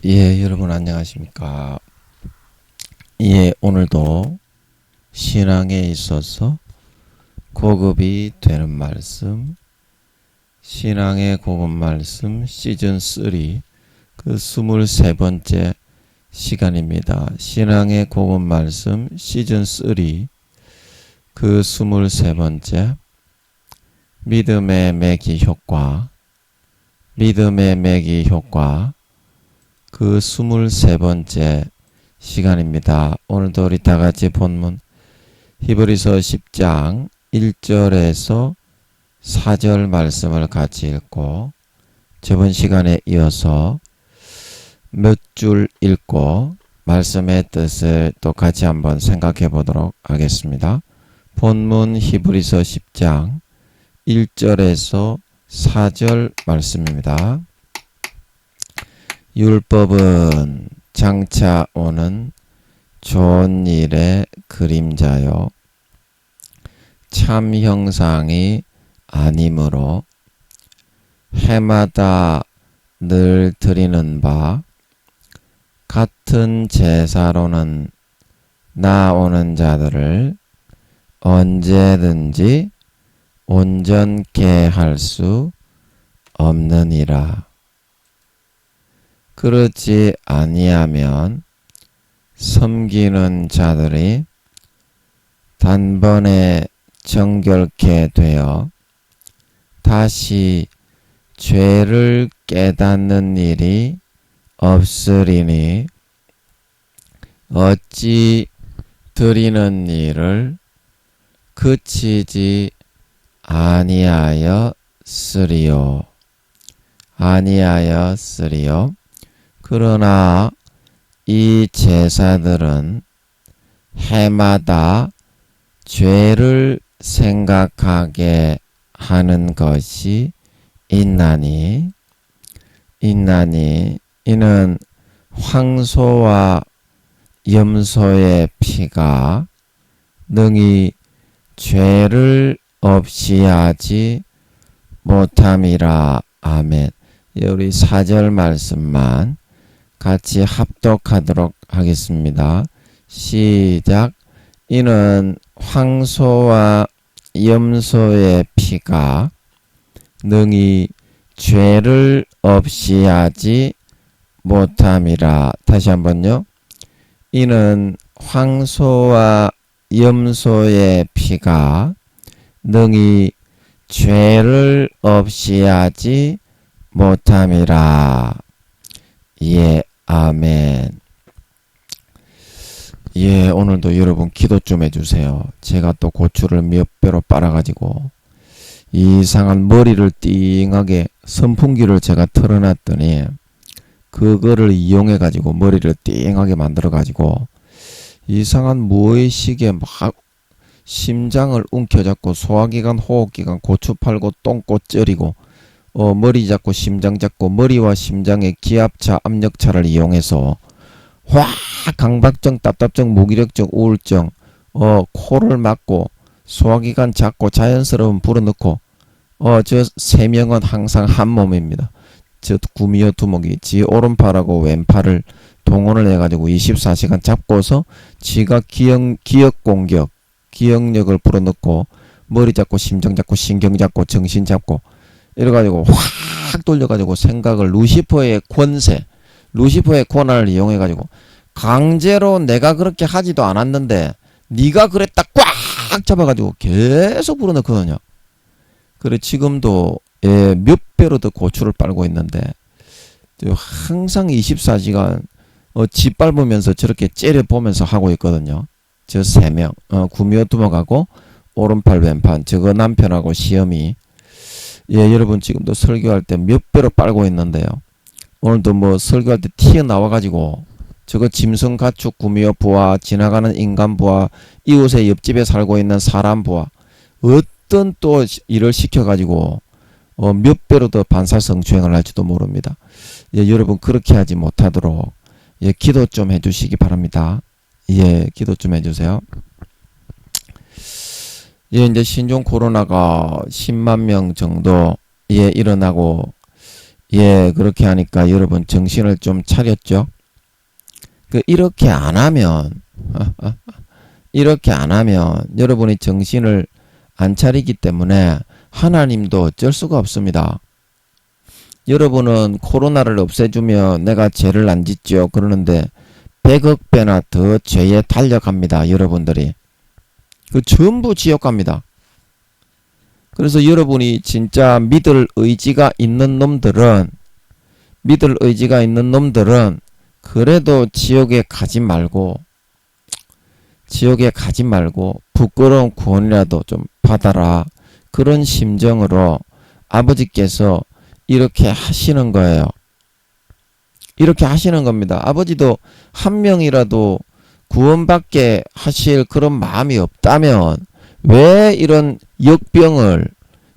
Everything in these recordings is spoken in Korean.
여러분 안녕하십니까. 오늘도 신앙에 있어서 고급이 되는 말씀, 신앙의 고급 말씀 시즌 3 그 23번째 시간입니다. 신앙의 고급 말씀 시즌 3 그 23번째 믿음의 매기 효과, 믿음의 매기 효과 그 23번째 시간입니다. 오늘도 우리 다같이 본문 히브리서 10장 1절에서 4절 말씀을 같이 읽고 저번 시간에 이어서 몇 줄 읽고 말씀의 뜻을 또 같이 한번 생각해 보도록 하겠습니다. 본문 히브리서 10장 1절에서 4절 말씀입니다. 율법은 장차 오는 좋은 일의 그림자요 참 형상이 아니므로 해마다 늘 드리는 바 같은 제사로는 나오는 자들을 언제든지 온전케 할 수 없느니라. 그렇지 아니하면 섬기는 자들이 단번에 정결케 되어 다시 죄를 깨닫는 일이 없으리니 어찌 드리는 일을 그치지 아니하였으리요. 그러나 이 제사들은 해마다 죄를 생각하게 하는 것이 있나니 이는 황소와 염소의 피가 능히 죄를 없이 하지 못함이라. 아멘. 우리 4절 말씀만 같이 합독하도록 하겠습니다. 시작. 이는 황소와 염소의 피가 능히 죄를 없이 하지 못함이라. 다시 한번요. 이는 황소와 염소의 피가 능히 죄를 없이 하지 못함이라. 아멘. 오늘도 여러분 기도 좀 해주세요. 제가 또 고추를 몇 배로 빨아가지고 이상한 머리를 띵하게 선풍기를 제가 틀어놨더니 그거를 이용해가지고 머리를 띵하게 만들어가지고 이상한 무의식에 막 심장을 움켜잡고 소화기관, 호흡기관, 고추 팔고 똥꼬 찌리고 머리 잡고 심장 잡고 머리와 심장의 기압차, 압력차를 이용해서 확 강박증, 답답증, 무기력증, 우울증, 코를 막고 소화기관 잡고 자연스러운 불어넣고 저 세 명은 항상 한 몸입니다. 저 구미호 두목이 지 오른팔하고 왼팔을 동원을 해가지고 24시간 잡고서 지가 기억 공격, 기억력을 불어넣고 머리 잡고 심장 잡고 신경 잡고 정신 잡고 이래가지고 확 돌려가지고 생각을 루시퍼의 권세, 루시퍼의 권한을 이용해가지고 강제로 내가 그렇게 하지도 않았는데 네가 그랬다 꽉 잡아가지고 계속 불어넣거든요. 그래 지금도 몇 배로 더 고추를 빨고 있는데 항상 24시간 짓밟으면서 저렇게 째려보면서 하고 있거든요. 저 3명 구미호 두목하고 오른팔 왼팔 저거 남편하고 시험이 여러분 지금도 설교할 때 몇 배로 빨고 있는데요. 오늘도 뭐 설교할 때 튀어나와가지고 저거 짐승 가축 구미호 부하 지나가는 인간 부하 이웃의 옆집에 살고 있는 사람 부하 어떤 또 일을 시켜가지고 몇 배로 더 반사성추행을 할지도 모릅니다. 여러분 그렇게 하지 못하도록 기도 좀 해주시기 바랍니다. 기도 좀 해주세요. 이제 신종 코로나가 10만 명 정도 일어나고 예, 그렇게 하니까 여러분 정신을 좀 차렸죠? 이렇게 안 하면, 이렇게 안 하면 여러분이 정신을 안 차리기 때문에 하나님도 어쩔 수가 없습니다. 여러분은 코로나를 없애주면 내가 죄를 안 짓죠. 그러는데 100억 배나 더 죄에 달려갑니다. 여러분들이. 전부 지옥 갑니다. 그래서 여러분이 진짜 믿을 의지가 있는 놈들은 그래도 지옥에 가지 말고 부끄러운 구원이라도 좀 받아라. 그런 심정으로 아버지께서 이렇게 하시는 거예요. 이렇게 하시는 겁니다. 아버지도 한 명이라도 구원받게 하실 그런 마음이 없다면 왜 이런 역병을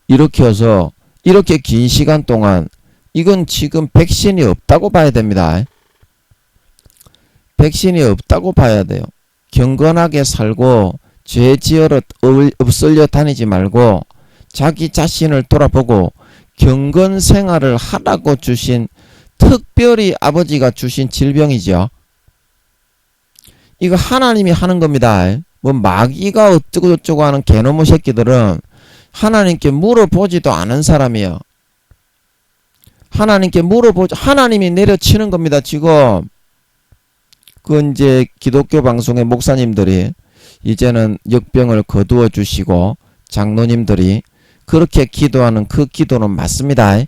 일으켜서 이렇게 긴 시간 동안, 이건 지금 백신이 없다고 봐야 됩니다. 백신이 없다고 봐야 돼요. 경건하게 살고 죄 지으러 엎설려 다니지 말고 자기 자신을 돌아보고 경건 생활을 하라고 주신, 특별히 아버지가 주신 질병이죠. 이거 하나님이 하는 겁니다. 뭐 마귀가 어쩌고 저쩌고 하는 개놈의 새끼들은 하나님께 물어보지도 않은 사람이에요. 하나님이 내려치는 겁니다. 지금 이제 기독교 방송의 목사님들이 이제는 역병을 거두어 주시고 장로님들이 그렇게 기도하는 그 기도는 맞습니다.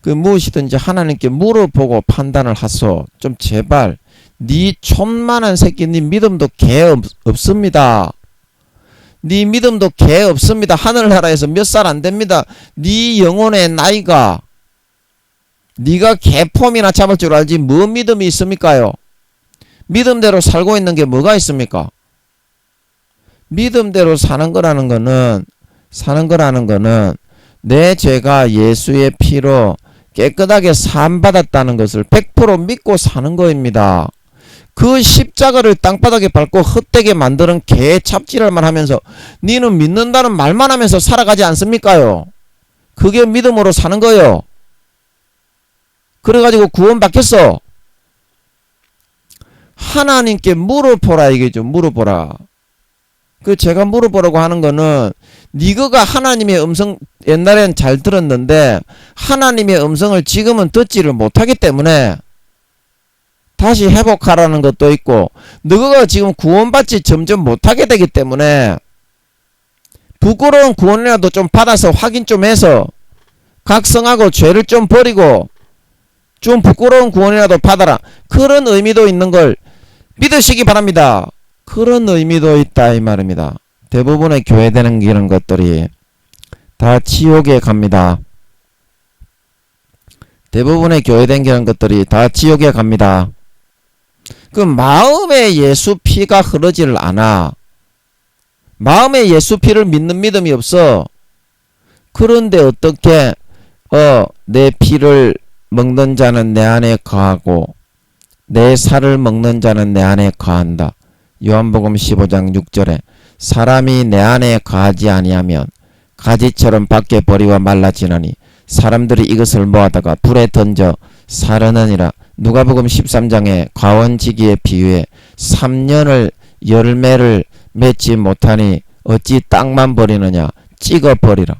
무엇이든지 하나님께 물어보고 판단을 하소. 좀 제발, 네 촌만한 새끼, 네 믿음도 개 없습니다. 네 믿음도 개 없습니다. 하늘나라에서 몇 살 안 됩니다. 네 영혼의 나이가, 네가 개폼이나 잡을 줄 알지 뭐 믿음이 있습니까요? 믿음대로 살고 있는 게 뭐가 있습니까? 믿음대로 사는 거라는 거는 내 죄가 예수의 피로 깨끗하게 사함받았다는 것을 100% 믿고 사는 거입니다. 그 십자가를 땅바닥에 밟고 헛되게 만드는 개 찹질할만 하면서 니는 믿는다는 말만 하면서 살아가지 않습니까요? 그게 믿음으로 사는 거요. 그래가지고 구원받겠어. 하나님께 물어보라 이게죠. 물어보라. 제가 물어보라고 하는 거는, 니거가 하나님의 음성 옛날엔 잘 들었는데 하나님의 음성을 지금은 듣지를 못하기 때문에 다시 회복하라는 것도 있고, 너가 지금 구원받지 점점 못하게 되기 때문에 부끄러운 구원이라도 좀 받아서 확인 좀 해서 각성하고 죄를 좀 버리고 좀 부끄러운 구원이라도 받아라. 그런 의미도 있는 걸 믿으시기 바랍니다. 그런 의미도 있다 이 말입니다. 대부분의 교회되는 이런 것들이 다 지옥에 갑니다. 대부분의 교회된 이런 것들이 다 지옥에 갑니다. 마음에 예수 피가 흐르지를 않아. 마음에 예수 피를 믿는 믿음이 없어. 그런데 어떻게 내 피를 먹는 자는 내 안에 거하고 내 살을 먹는 자는 내 안에 거한다. 요한복음 15장 6절에 사람이 내 안에 거하지 아니하면 가지처럼 밖에 버리고 말라지느니 사람들이 이것을 모아다가 불에 던져 사르느니라. 누가복음 13장에 과원지기의 비유에 3년을 열매를 맺지 못하니 어찌 땅만 버리느냐. 찍어버리라.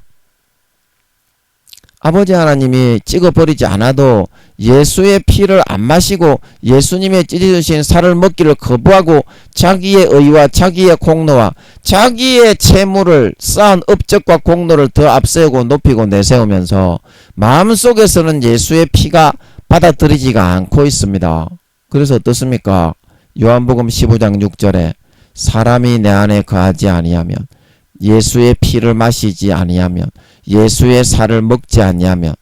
아버지 하나님이 찍어버리지 않아도 예수의 피를 안 마시고 예수님의 찢어주신 살을 먹기를 거부하고 자기의 의와 자기의 공로와 자기의 재물을 쌓은 업적과 공로를 더 앞세우고 높이고 내세우면서 마음속에서는 예수의 피가 받아들이지가 않고 있습니다. 그래서 어떻습니까? 요한복음 15장 6절에 사람이 내 안에 거하지 아니하면, 예수의 피를 마시지 아니하면, 예수의 살을 먹지 아니하면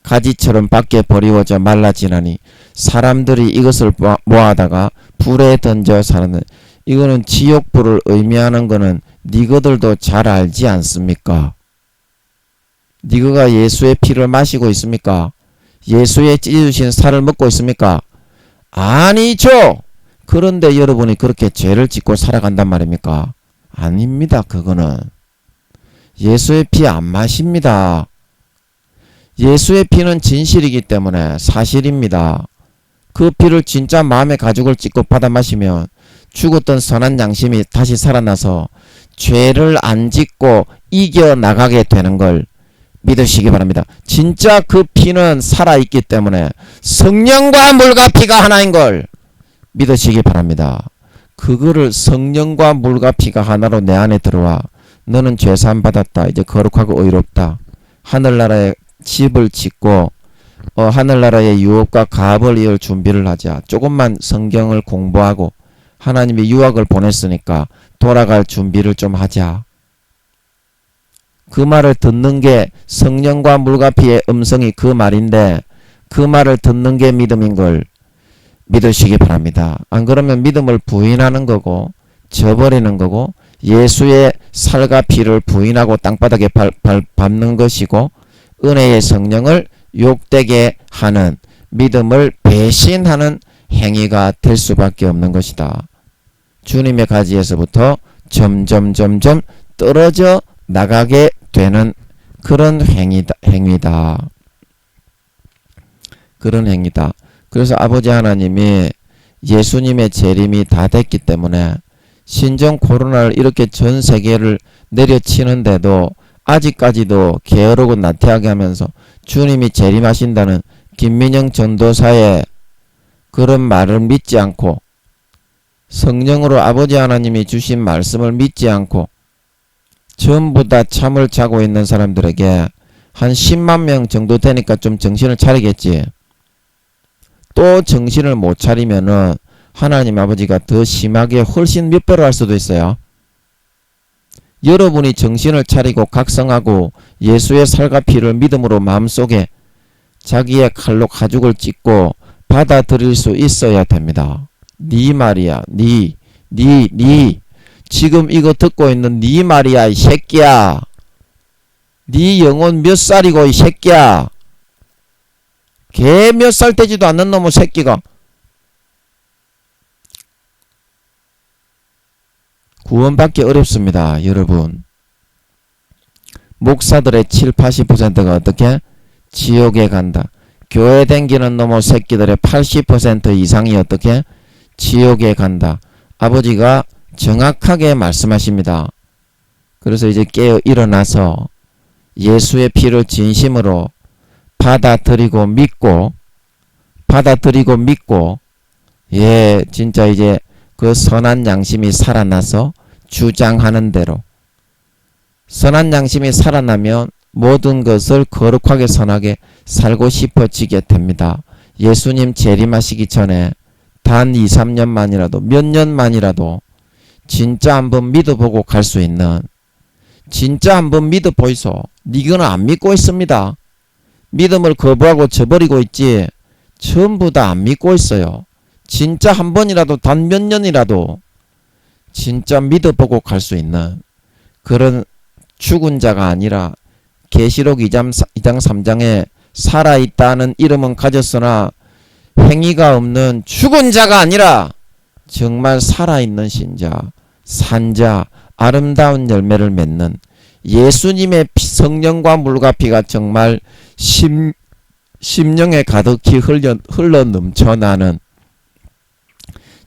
가지처럼 밖에 버리워져 말라지나니 사람들이 이것을 모아다가 불에 던져 사는, 이거는 지옥불을 의미하는 거는 니거들도 잘 알지 않습니까? 니거가 예수의 피를 마시고 있습니까? 예수의 찢어주신 살을 먹고 있습니까? 아니죠. 그런데 여러분이 그렇게 죄를 짓고 살아간단 말입니까? 아닙니다. 그거는 예수의 피 안 마십니다. 예수의 피는 진실이기 때문에 사실입니다. 그 피를 진짜 마음의 가죽을 찢고 받아 마시면 죽었던 선한 양심이 다시 살아나서 죄를 안 짓고 이겨나가게 되는 걸 믿으시기 바랍니다. 진짜 그 피는 살아있기 때문에 성령과 물과 피가 하나인 걸 믿으시기 바랍니다. 그거를 성령과 물과 피가 하나로 내 안에 들어와 너는 죄사함 받았다. 이제 거룩하고 의롭다. 하늘나라에 집을 짓고 하늘나라의 유업과 가업을 이을 준비를 하자. 조금만 성경을 공부하고 하나님이 유학을 보냈으니까 돌아갈 준비를 좀 하자. 그 말을 듣는 게 성령과 물과 피의 음성이 그 말인데 그 말을 듣는 게 믿음인 걸 믿으시기 바랍니다. 안 그러면 믿음을 부인하는 거고 저버리는 거고 예수의 살과 피를 부인하고 땅바닥에 밟는 것이고 은혜의 성령을 욕되게 하는 믿음을 배신하는 행위가 될 수밖에 없는 것이다. 주님의 가지에서부터 점점 떨어져 나가게 되는 그런 행위다. 그런 행위다. 그래서 아버지 하나님이 예수님의 재림이 다 됐기 때문에 신종 코로나를 이렇게 전 세계를 내려치는데도 아직까지도 게으르고 나태하게 하면서 주님이 재림하신다는 김민영 전도사의 그런 말을 믿지 않고 성령으로 아버지 하나님이 주신 말씀을 믿지 않고 전부 다 잠을 자고 있는 사람들에게 한 10만 명 정도 되니까 좀 정신을 차리겠지. 또 정신을 못 차리면은 하나님 아버지가 더 심하게 훨씬 몇 배로 할 수도 있어요. 여러분이 정신을 차리고 각성하고 예수의 살과 피를 믿음으로 마음속에 자기의 칼로 가죽을 찢고 받아들일 수 있어야 됩니다. 네 말이야. 네 지금 이거 듣고 있는 네 말이야 이 새끼야. 네 영혼 몇 살이고 이 새끼야. 개 몇 살 되지도 않는 놈의 새끼가 구원받기 어렵습니다. 여러분. 목사들의 7, 80%가 어떻게? 지옥에 간다. 교회 댕기는 놈의 새끼들의 80% 이상이 어떻게? 지옥에 간다. 아버지가 정확하게 말씀하십니다. 그래서 이제 깨어 일어나서 예수의 피를 진심으로 받아들이고 믿고 예 진짜 이제 그 선한 양심이 살아나서 주장하는 대로 선한 양심이 살아나면 모든 것을 거룩하게 선하게 살고 싶어지게 됩니다. 예수님 재림하시기 전에 단 2, 3년만이라도 몇 년만이라도 진짜 한번 믿어보고 갈 수 있는 진짜 한번 믿어보이소. 니거는 안 믿고 있습니다. 믿음을 거부하고 저버리고 있지 전부 다 안 믿고 있어요. 진짜 한 번이라도 단 몇 년이라도 진짜 믿어보고 갈 수 있는 그런 죽은 자가 아니라 계시록 2장 3장에 살아있다는 이름은 가졌으나 행위가 없는 죽은 자가 아니라 정말 살아있는 신자, 산자, 아름다운 열매를 맺는 예수님의 성령과 물과 피가 정말 심령에 가득히 흘러 넘쳐나는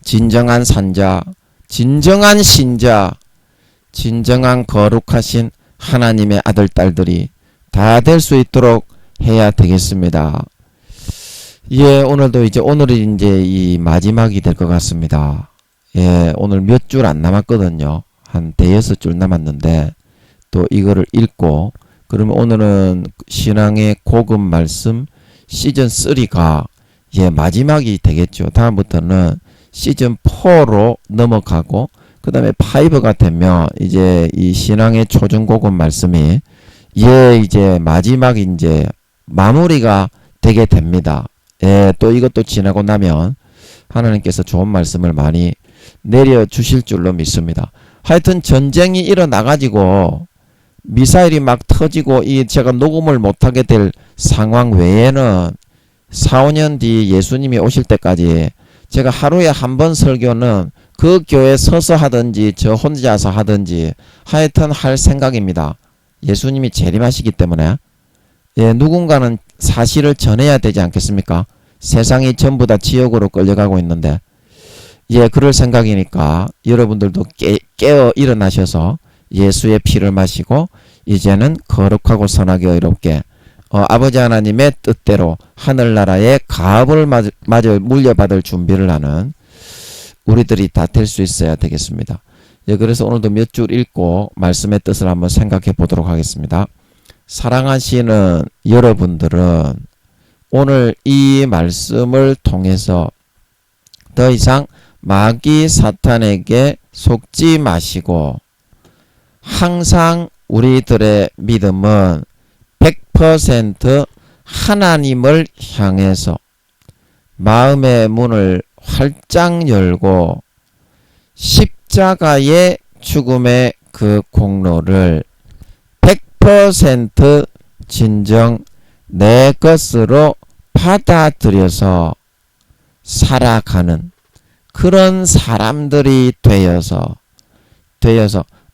진정한 산자, 진정한 신자, 진정한 거룩하신 하나님의 아들, 딸들이 다 될 수 있도록 해야 되겠습니다. 예, 오늘이 이제 이 마지막이 될 것 같습니다. 예, 오늘 몇 줄 안 남았거든요. 한 5줄 남았는데, 또 이거를 읽고, 그러면 오늘은 신앙의 고급 말씀 시즌 3가 예, 마지막이 되겠죠. 다음부터는 시즌 4로 넘어가고, 그 다음에 5가 되면 이제 이 신앙의 초중고급 말씀이 예, 이제 마지막 이제 마무리가 되게 됩니다. 예, 또 이것도 지나고 나면 하나님께서 좋은 말씀을 많이 내려주실 줄로 믿습니다. 하여튼 전쟁이 일어나가지고 미사일이 막 터지고 이 제가 녹음을 못하게 될 상황 외에는 4, 5년 뒤 예수님이 오실 때까지 제가 하루에 한 번 설교는 그 교회에 서서 하든지 저 혼자서 하든지 하여튼 할 생각입니다. 예수님이 재림하시기 때문에 예, 누군가는 사실을 전해야 되지 않겠습니까? 세상이 전부 다 지옥으로 끌려가고 있는데, 예, 그럴 생각이니까 여러분들도 깨어 일어나셔서 예수의 피를 마시고 이제는 거룩하고 선하게 의롭게 아버지 하나님의 뜻대로 하늘나라의 가업을 마저 물려받을 준비를 하는 우리들이 다 될 수 있어야 되겠습니다. 예, 그래서 오늘도 몇 줄 읽고 말씀의 뜻을 한번 생각해 보도록 하겠습니다. 사랑하시는 여러분들은 오늘 이 말씀을 통해서 더 이상 마귀 사탄에게 속지 마시고 항상 우리들의 믿음은 100% 하나님을 향해서 마음의 문을 활짝 열고 십자가의 죽음의 그 공로를 100% 진정 내 것으로 받아들여서 살아가는 그런 사람들이 되어서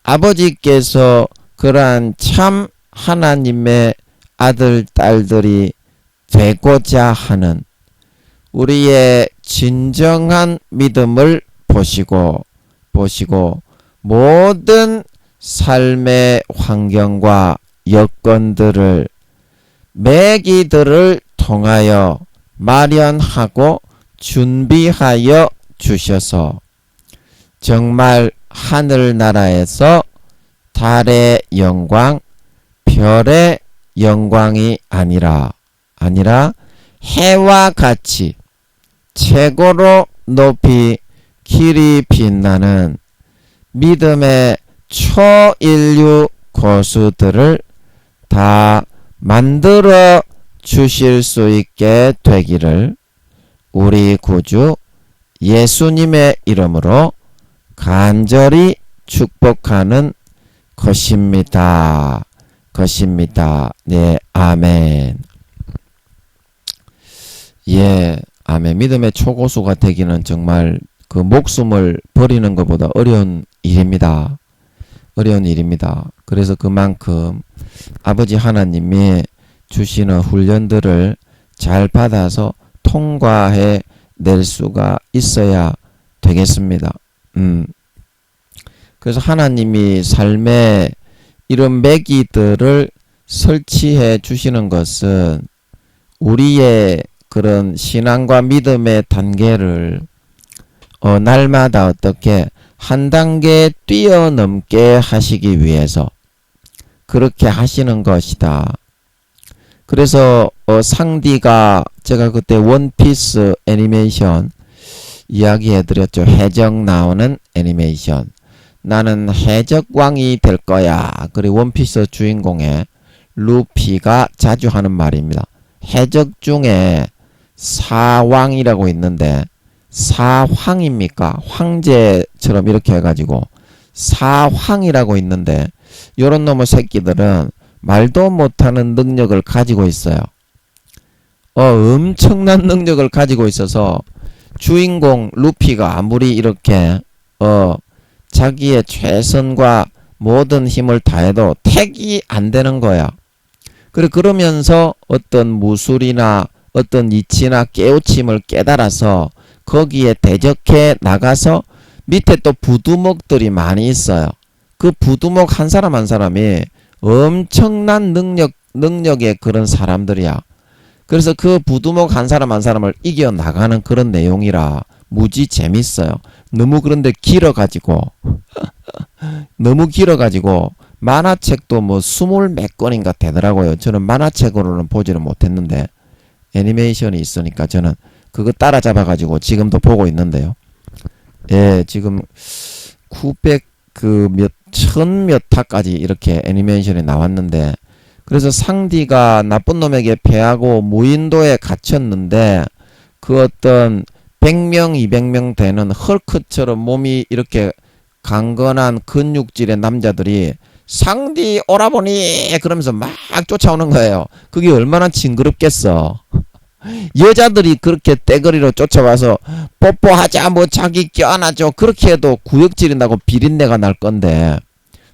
아버지께서 그러한 참 하나님의 아들, 딸들이 되고자 하는 우리의 진정한 믿음을 보시고 모든 삶의 환경과 여건들을 매기들을 통하여 마련하고 준비하여 주셔서 정말 하늘나라에서 달의 영광, 별의 영광이 아니라 해와 같이 최고로 높이 길이 빛나는 믿음의 초인류 고수들을 다 만들어 주실 수 있게 되기를 우리 구주 예수님의 이름으로 간절히 축복하는 것입니다. 네, 아멘. 예, 아멘. 믿음의 초고수가 되기는 정말 그 목숨을 버리는 것보다 어려운 일입니다. 그래서 그만큼 아버지 하나님이 주시는 훈련들을 잘 받아서 통과해 낼 수가 있어야 되겠습니다. 그래서 하나님이 삶에 이런 매기들을 설치해 주시는 것은 우리의 그런 신앙과 믿음의 단계를 날마다 어떻게 한 단계 뛰어넘게 하시기 위해서 그렇게 하시는 것이다. 그래서 상디가 제가 그때 원피스 애니메이션 이야기해드렸죠. 해적 나오는 애니메이션. 나는 해적왕이 될 거야. 그리고 원피스 주인공의 루피가 자주 하는 말입니다. 해적 중에 사왕이라고 있는데 사황입니까? 황제처럼 이렇게 해가지고 사황이라고 있는데 요런 놈의 새끼들은 말도 못하는 능력을 가지고 있어요. 엄청난 능력을 가지고 있어서 주인공 루피가 아무리 이렇게 자기의 최선과 모든 힘을 다해도 택이 안 되는 거야. 그러면서 어떤 무술이나 어떤 이치나 깨우침을 깨달아서 거기에 대적해 나가서 밑에 또 부두목들이 많이 있어요. 그 부두목 한 사람 한 사람이 엄청난 능력의 그런 사람들이야. 그래서 그 부두목 한 사람 한 사람을 이겨나가는 그런 내용이라 무지 재밌어요. 너무 그런데 길어가지고 만화책도 뭐 20몇 권인가 되더라고요. 저는 만화책으로는 보지는 못했는데 애니메이션이 있으니까 저는 그거 따라잡아가지고 지금도 보고 있는데요. 예, 지금 900 천몇 화까지 이렇게 애니메이션이 나왔는데, 그래서 상디가 나쁜 놈에게 패하고 무인도에 갇혔는데 그 어떤 100명 200명 되는 헐크처럼 몸이 이렇게 강건한 근육질의 남자들이 상디 오라보니 그러면서 막 쫓아오는 거예요. 그게 얼마나 징그럽겠어. 여자들이 그렇게 떼거리로 쫓아와서 뽀뽀하자 뭐 자기 껴안아줘 그렇게 해도 구역질인다고 비린내가 날 건데,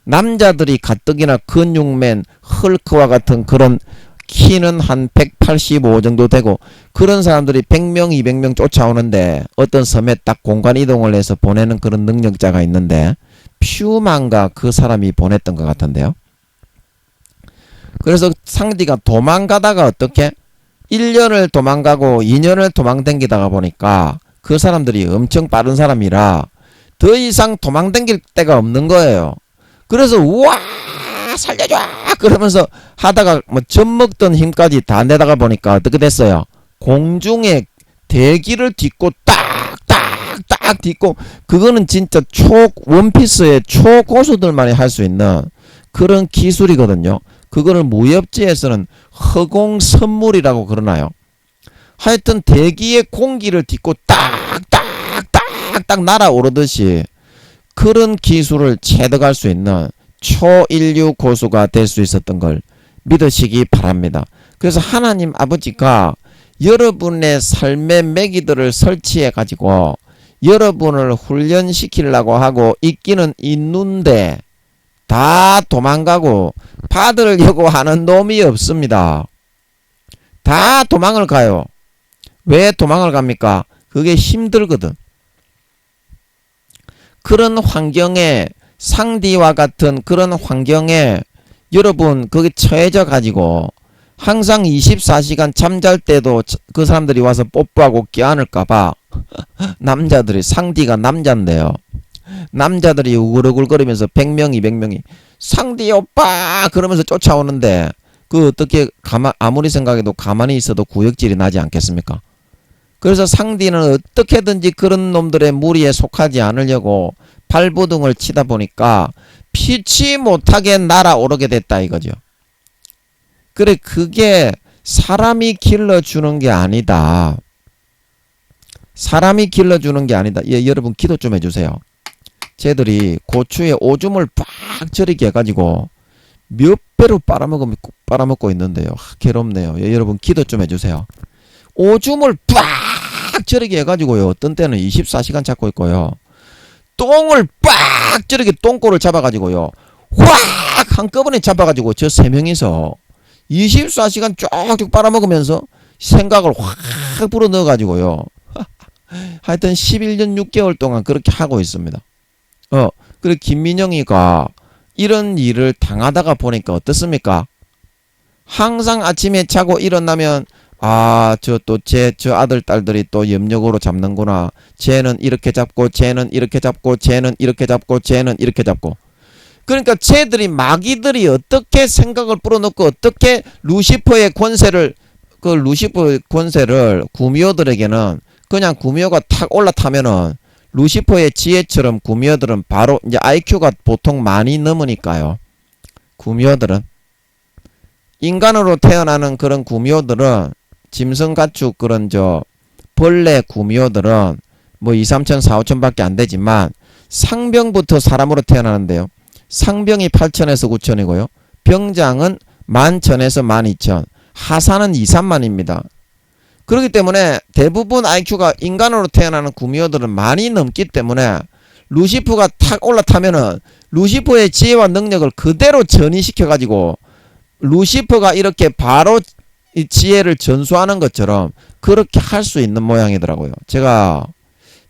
남자들이 가뜩이나 근육맨 헐크와 같은 그런 키는 한 185 정도 되고 그런 사람들이 100명, 200명 쫓아오는데 어떤 섬에 딱 공간 이동을 해서 보내는 그런 능력자가 있는데 퓨만가 그 사람이 보냈던 것 같은데요. 그래서 상디가 도망가다가 어떻게 1년을 도망가고 2년을 도망댕기다가 보니까 그 사람들이 엄청 빠른 사람이라 더 이상 도망댕길 데가 없는 거예요. 그래서 우와 살려줘 그러면서 하다가 뭐 젖먹던 힘까지 다 내다가 보니까 어떻게 됐어요? 공중에 대기를 딛고 딱딱딱 딛고 그거는 진짜 원피스의 초고수들만이 할 수 있는 그런 기술이거든요. 그거를 무협지에서는 허공선물이라고 그러나요? 하여튼 대기의 공기를 딛고 딱딱딱딱 날아오르듯이 그런 기술을 체득할 수 있는 초인류 고수가 될 수 있었던 걸 믿으시기 바랍니다. 그래서 하나님 아버지가 여러분의 삶의 매기들을 설치해 가지고 여러분을 훈련시키려고 하고 있기는 있는데 다 도망가고 받으려고 하는 놈이 없습니다. 다 도망을 가요. 왜 도망을 갑니까? 그게 힘들거든. 그런 환경에 상디와 같은 그런 환경에 여러분 거기 처해져 가지고 항상 24시간 잠잘 때도 그 사람들이 와서 뽀뽀하고 껴안을까봐 남자들이 상디가 남잔데요. 남자들이 우글우글거리면서 100명 200명이 상디 오빠 그러면서 쫓아오는데 그 어떻게 아무리 생각해도 가만히 있어도 구역질이 나지 않겠습니까? 그래서 상디는 어떻게든지 그런 놈들의 무리에 속하지 않으려고 발버둥을 치다 보니까 피치 못하게 날아오르게 됐다 이거죠. 그래 그게 사람이 길러주는 게 아니다. 사람이 길러주는 게 아니다. 예, 여러분 기도 좀 해주세요. 쟤들이 고추에 오줌을 빡 절이게 해가지고 몇 배로 빨아먹고 있는데요. 괴롭네요. 예, 여러분 기도 좀 해주세요. 오줌을 빡 절이게 해가지고요. 어떤 때는 24시간 찾고 있고요. 똥을 빡 저렇게 똥꼬를 잡아가지고요. 확 한꺼번에 잡아가지고 저 세 명이서 24시간 쭉쭉 빨아먹으면서 생각을 확 불어넣어가지고요. 하여튼 11년 6개월 동안 그렇게 하고 있습니다. 그래 김민영이가 이런 일을 당하다가 보니까 어떻습니까? 항상 아침에 자고 일어나면 저 아들 딸들이 또 염력으로 잡는구나. 쟤는 이렇게 잡고 쟤는 이렇게 잡고 쟤는 이렇게 잡고 쟤는 이렇게 잡고. 그러니까 쟤들이 마귀들이 어떻게 생각을 불어넣고 어떻게 루시퍼의 권세를 구미호들에게는 그냥 구미호가 탁 올라타면은 루시퍼의 지혜처럼 구미호들은 바로 이제 IQ가 보통 많이 넘으니까요. 구미호들은 인간으로 태어나는 그런 구미호들은 짐승가축 그런 벌레 구미호들은 뭐 2, 3천, 4, 5천밖에 안 되지만 상병부터 사람으로 태어나는데요. 상병이 8천에서 9천이고요. 병장은 11,000에서 12,000. 하사는 2, 3만입니다. 그렇기 때문에 대부분 IQ가 인간으로 태어나는 구미호들은 많이 넘기 때문에 루시프가 탁 올라타면은 루시퍼의 지혜와 능력을 그대로 전이시켜가지고 루시퍼가 이렇게 바로 이 지혜를 전수하는 것처럼 그렇게 할 수 있는 모양이더라고요. 제가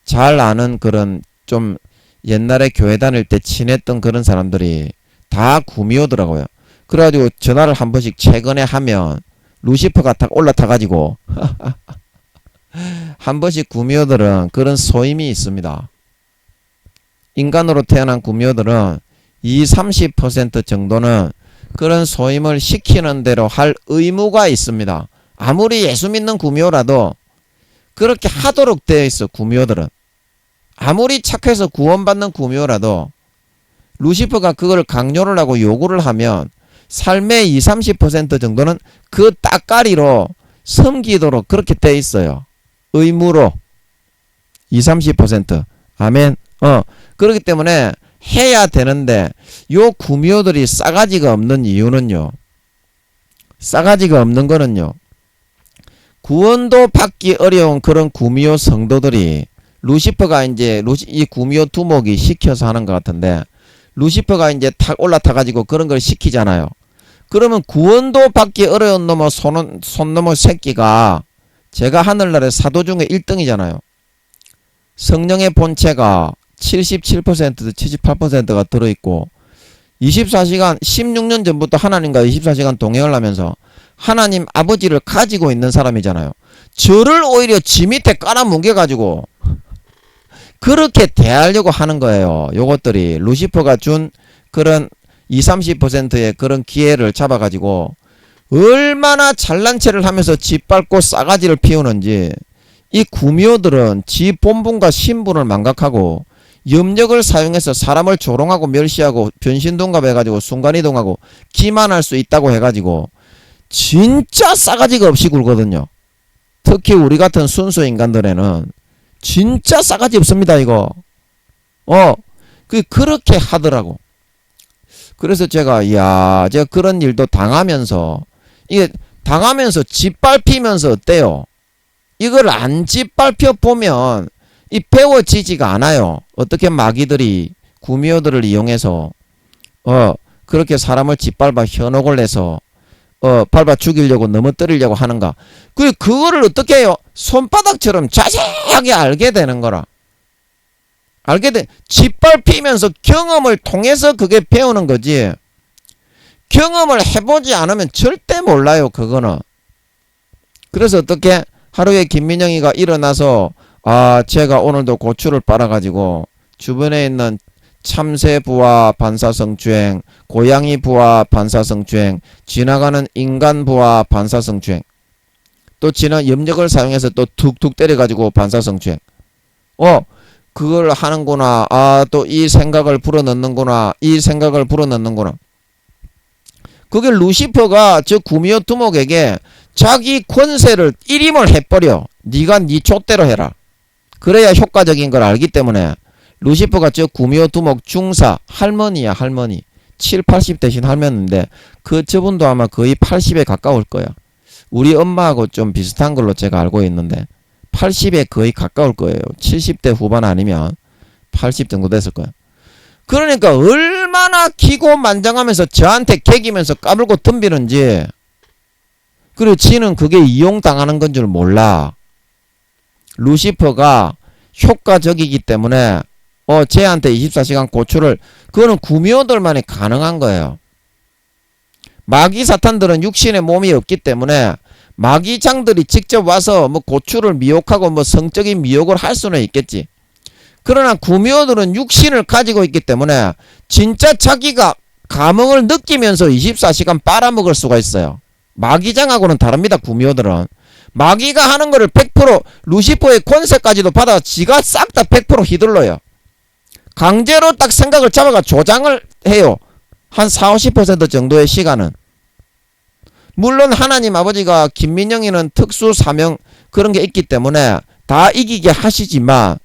잘 아는 그런 좀 옛날에 교회 다닐 때 친했던 그런 사람들이 다 구미호더라고요. 그래가지고 전화를 한 번씩 최근에 하면 루시퍼가 딱 올라타가지고 한 번씩 구미호들은 그런 소임이 있습니다. 인간으로 태어난 구미호들은 20-30% 정도는 그런 소임을 시키는 대로 할 의무가 있습니다. 아무리 예수 믿는 구미호라도 그렇게 하도록 되어 있어. 구미호들은 아무리 착해서 구원받는 구미호라도 루시퍼가 그걸 강요를 하고 요구를 하면 삶의 20-30% 정도는 그 따까리로 섬기도록 그렇게 되어 있어요. 의무로 20-30%. 아멘. 그렇기 때문에 해야 되는데 요 구미호들이 싸가지가 없는 이유는요. 싸가지가 없는 거는요. 구원도 받기 어려운 그런 구미호 성도들이 루시퍼가 이제 이 구미호 두목이 시켜서 하는 것 같은데 루시퍼가 이제 탁 올라타가지고 그런 걸 시키잖아요. 그러면 구원도 받기 어려운 놈의 손 넘어 새끼가 제가 하늘나라의 사도 중에 1등이잖아요. 성령의 본체가 77% 78%가 들어있고 24시간 16년 전부터 하나님과 24시간 동행을 하면서 하나님 아버지를 가지고 있는 사람이잖아요. 저를 오히려 지 밑에 깔아뭉개가지고 그렇게 대하려고 하는 거예요. 요것들이 루시퍼가 준 그런 20-30%의 그런 기회를 잡아가지고 얼마나 잘난 체를 하면서 짓밟고 싸가지를 피우는지. 이 구미호들은 지 본분과 신분을 망각하고 염력을 사용해서 사람을 조롱하고 멸시하고 변신동갑해가지고 순간이동하고 기만할 수 있다고 해가지고 진짜 싸가지가 없이 굴거든요. 특히 우리 같은 순수 인간들에는 진짜 싸가지 없습니다 이거. 그렇게 하더라고. 그래서 제가 제가 그런 일도 당하면서 이게 당하면서 짓밟히면서 어때요? 이걸 안 짓밟혀 보면 이 배워지지가 않아요. 어떻게 마귀들이 구미호들을 이용해서 그렇게 사람을 짓밟아 현혹을 내서 밟아 죽이려고 넘어뜨리려고 하는가. 그거를 어떻게 해요? 손바닥처럼 자세하게 알게 되는 거라. 짓밟히면서 경험을 통해서 그게 배우는 거지. 경험을 해보지 않으면 절대 몰라요 그거는. 그래서 어떻게 하루에 김민영이가 일어나서 제가 오늘도 고추를 빨아가지고 주변에 있는 참새 부하 반사성 주행, 고양이 부하 반사성 주행, 지나가는 인간 부하 반사성 주행, 또 염력을 사용해서 또 툭툭 때려가지고 반사성 주행. 그걸 하는구나. 또 이 생각을 불어넣는구나. 이 생각을 불어넣는구나. 그게 루시퍼가 저 구미호 두목에게 자기 권세를 일임을 해버려. 네가 네 족대로 해라. 그래야 효과적인 걸 알기 때문에 루시퍼가 저 구미호 두목 중사 할머니야 할머니. 7, 80 대신 할머니인데 저분도 아마 거의 80에 가까울 거야. 우리 엄마하고 좀 비슷한 걸로 제가 알고 있는데 80에 거의 가까울 거예요. 70대 후반 아니면 80 정도 됐을 거야. 그러니까 얼마나 기고만장하면서 저한테 개기면서 까불고 덤비는지. 그리고 지는 그게 이용당하는 건 줄 몰라. 루시퍼가 효과적이기 때문에 쟤한테 24시간 고초를 그거는 구미호들만이 가능한 거예요. 마귀 사탄들은 육신의 몸이 없기 때문에 마귀장들이 직접 와서 뭐 고추를 미혹하고 뭐 성적인 미혹을 할 수는 있겠지. 그러나 구미호들은 육신을 가지고 있기 때문에 진짜 자기가 감흥을 느끼면서 24시간 빨아먹을 수가 있어요. 마귀장하고는 다릅니다. 구미호들은 마귀가 하는 거를 100% 루시퍼의 권세까지도 받아 지가 싹 다 100% 휘둘러요. 강제로 딱 생각을 잡아가 조장을 해요. 한 40-50% 정도의 시간은. 물론 하나님 아버지가 김민영이는 특수 사명 그런 게 있기 때문에 다 이기게 하시지만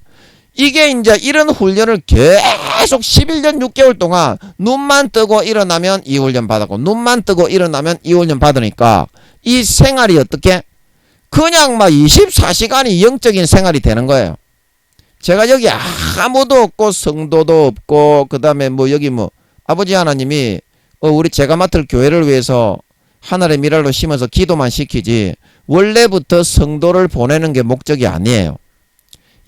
이게 이제 이런 훈련을 계속 11년 6개월 동안 눈만 뜨고 일어나면 이 훈련 받았고 눈만 뜨고 일어나면 이 훈련 받으니까 이 생활이 어떻게 그냥 막 24시간이 영적인 생활이 되는 거예요. 제가 여기 아무도 없고 성도도 없고 그 다음에 뭐 여기 뭐 아버지 하나님이 우리 제가 맡을 교회를 위해서 하늘의 미랄로 심어서 기도만 시키지 원래부터 성도를 보내는 게 목적이 아니에요.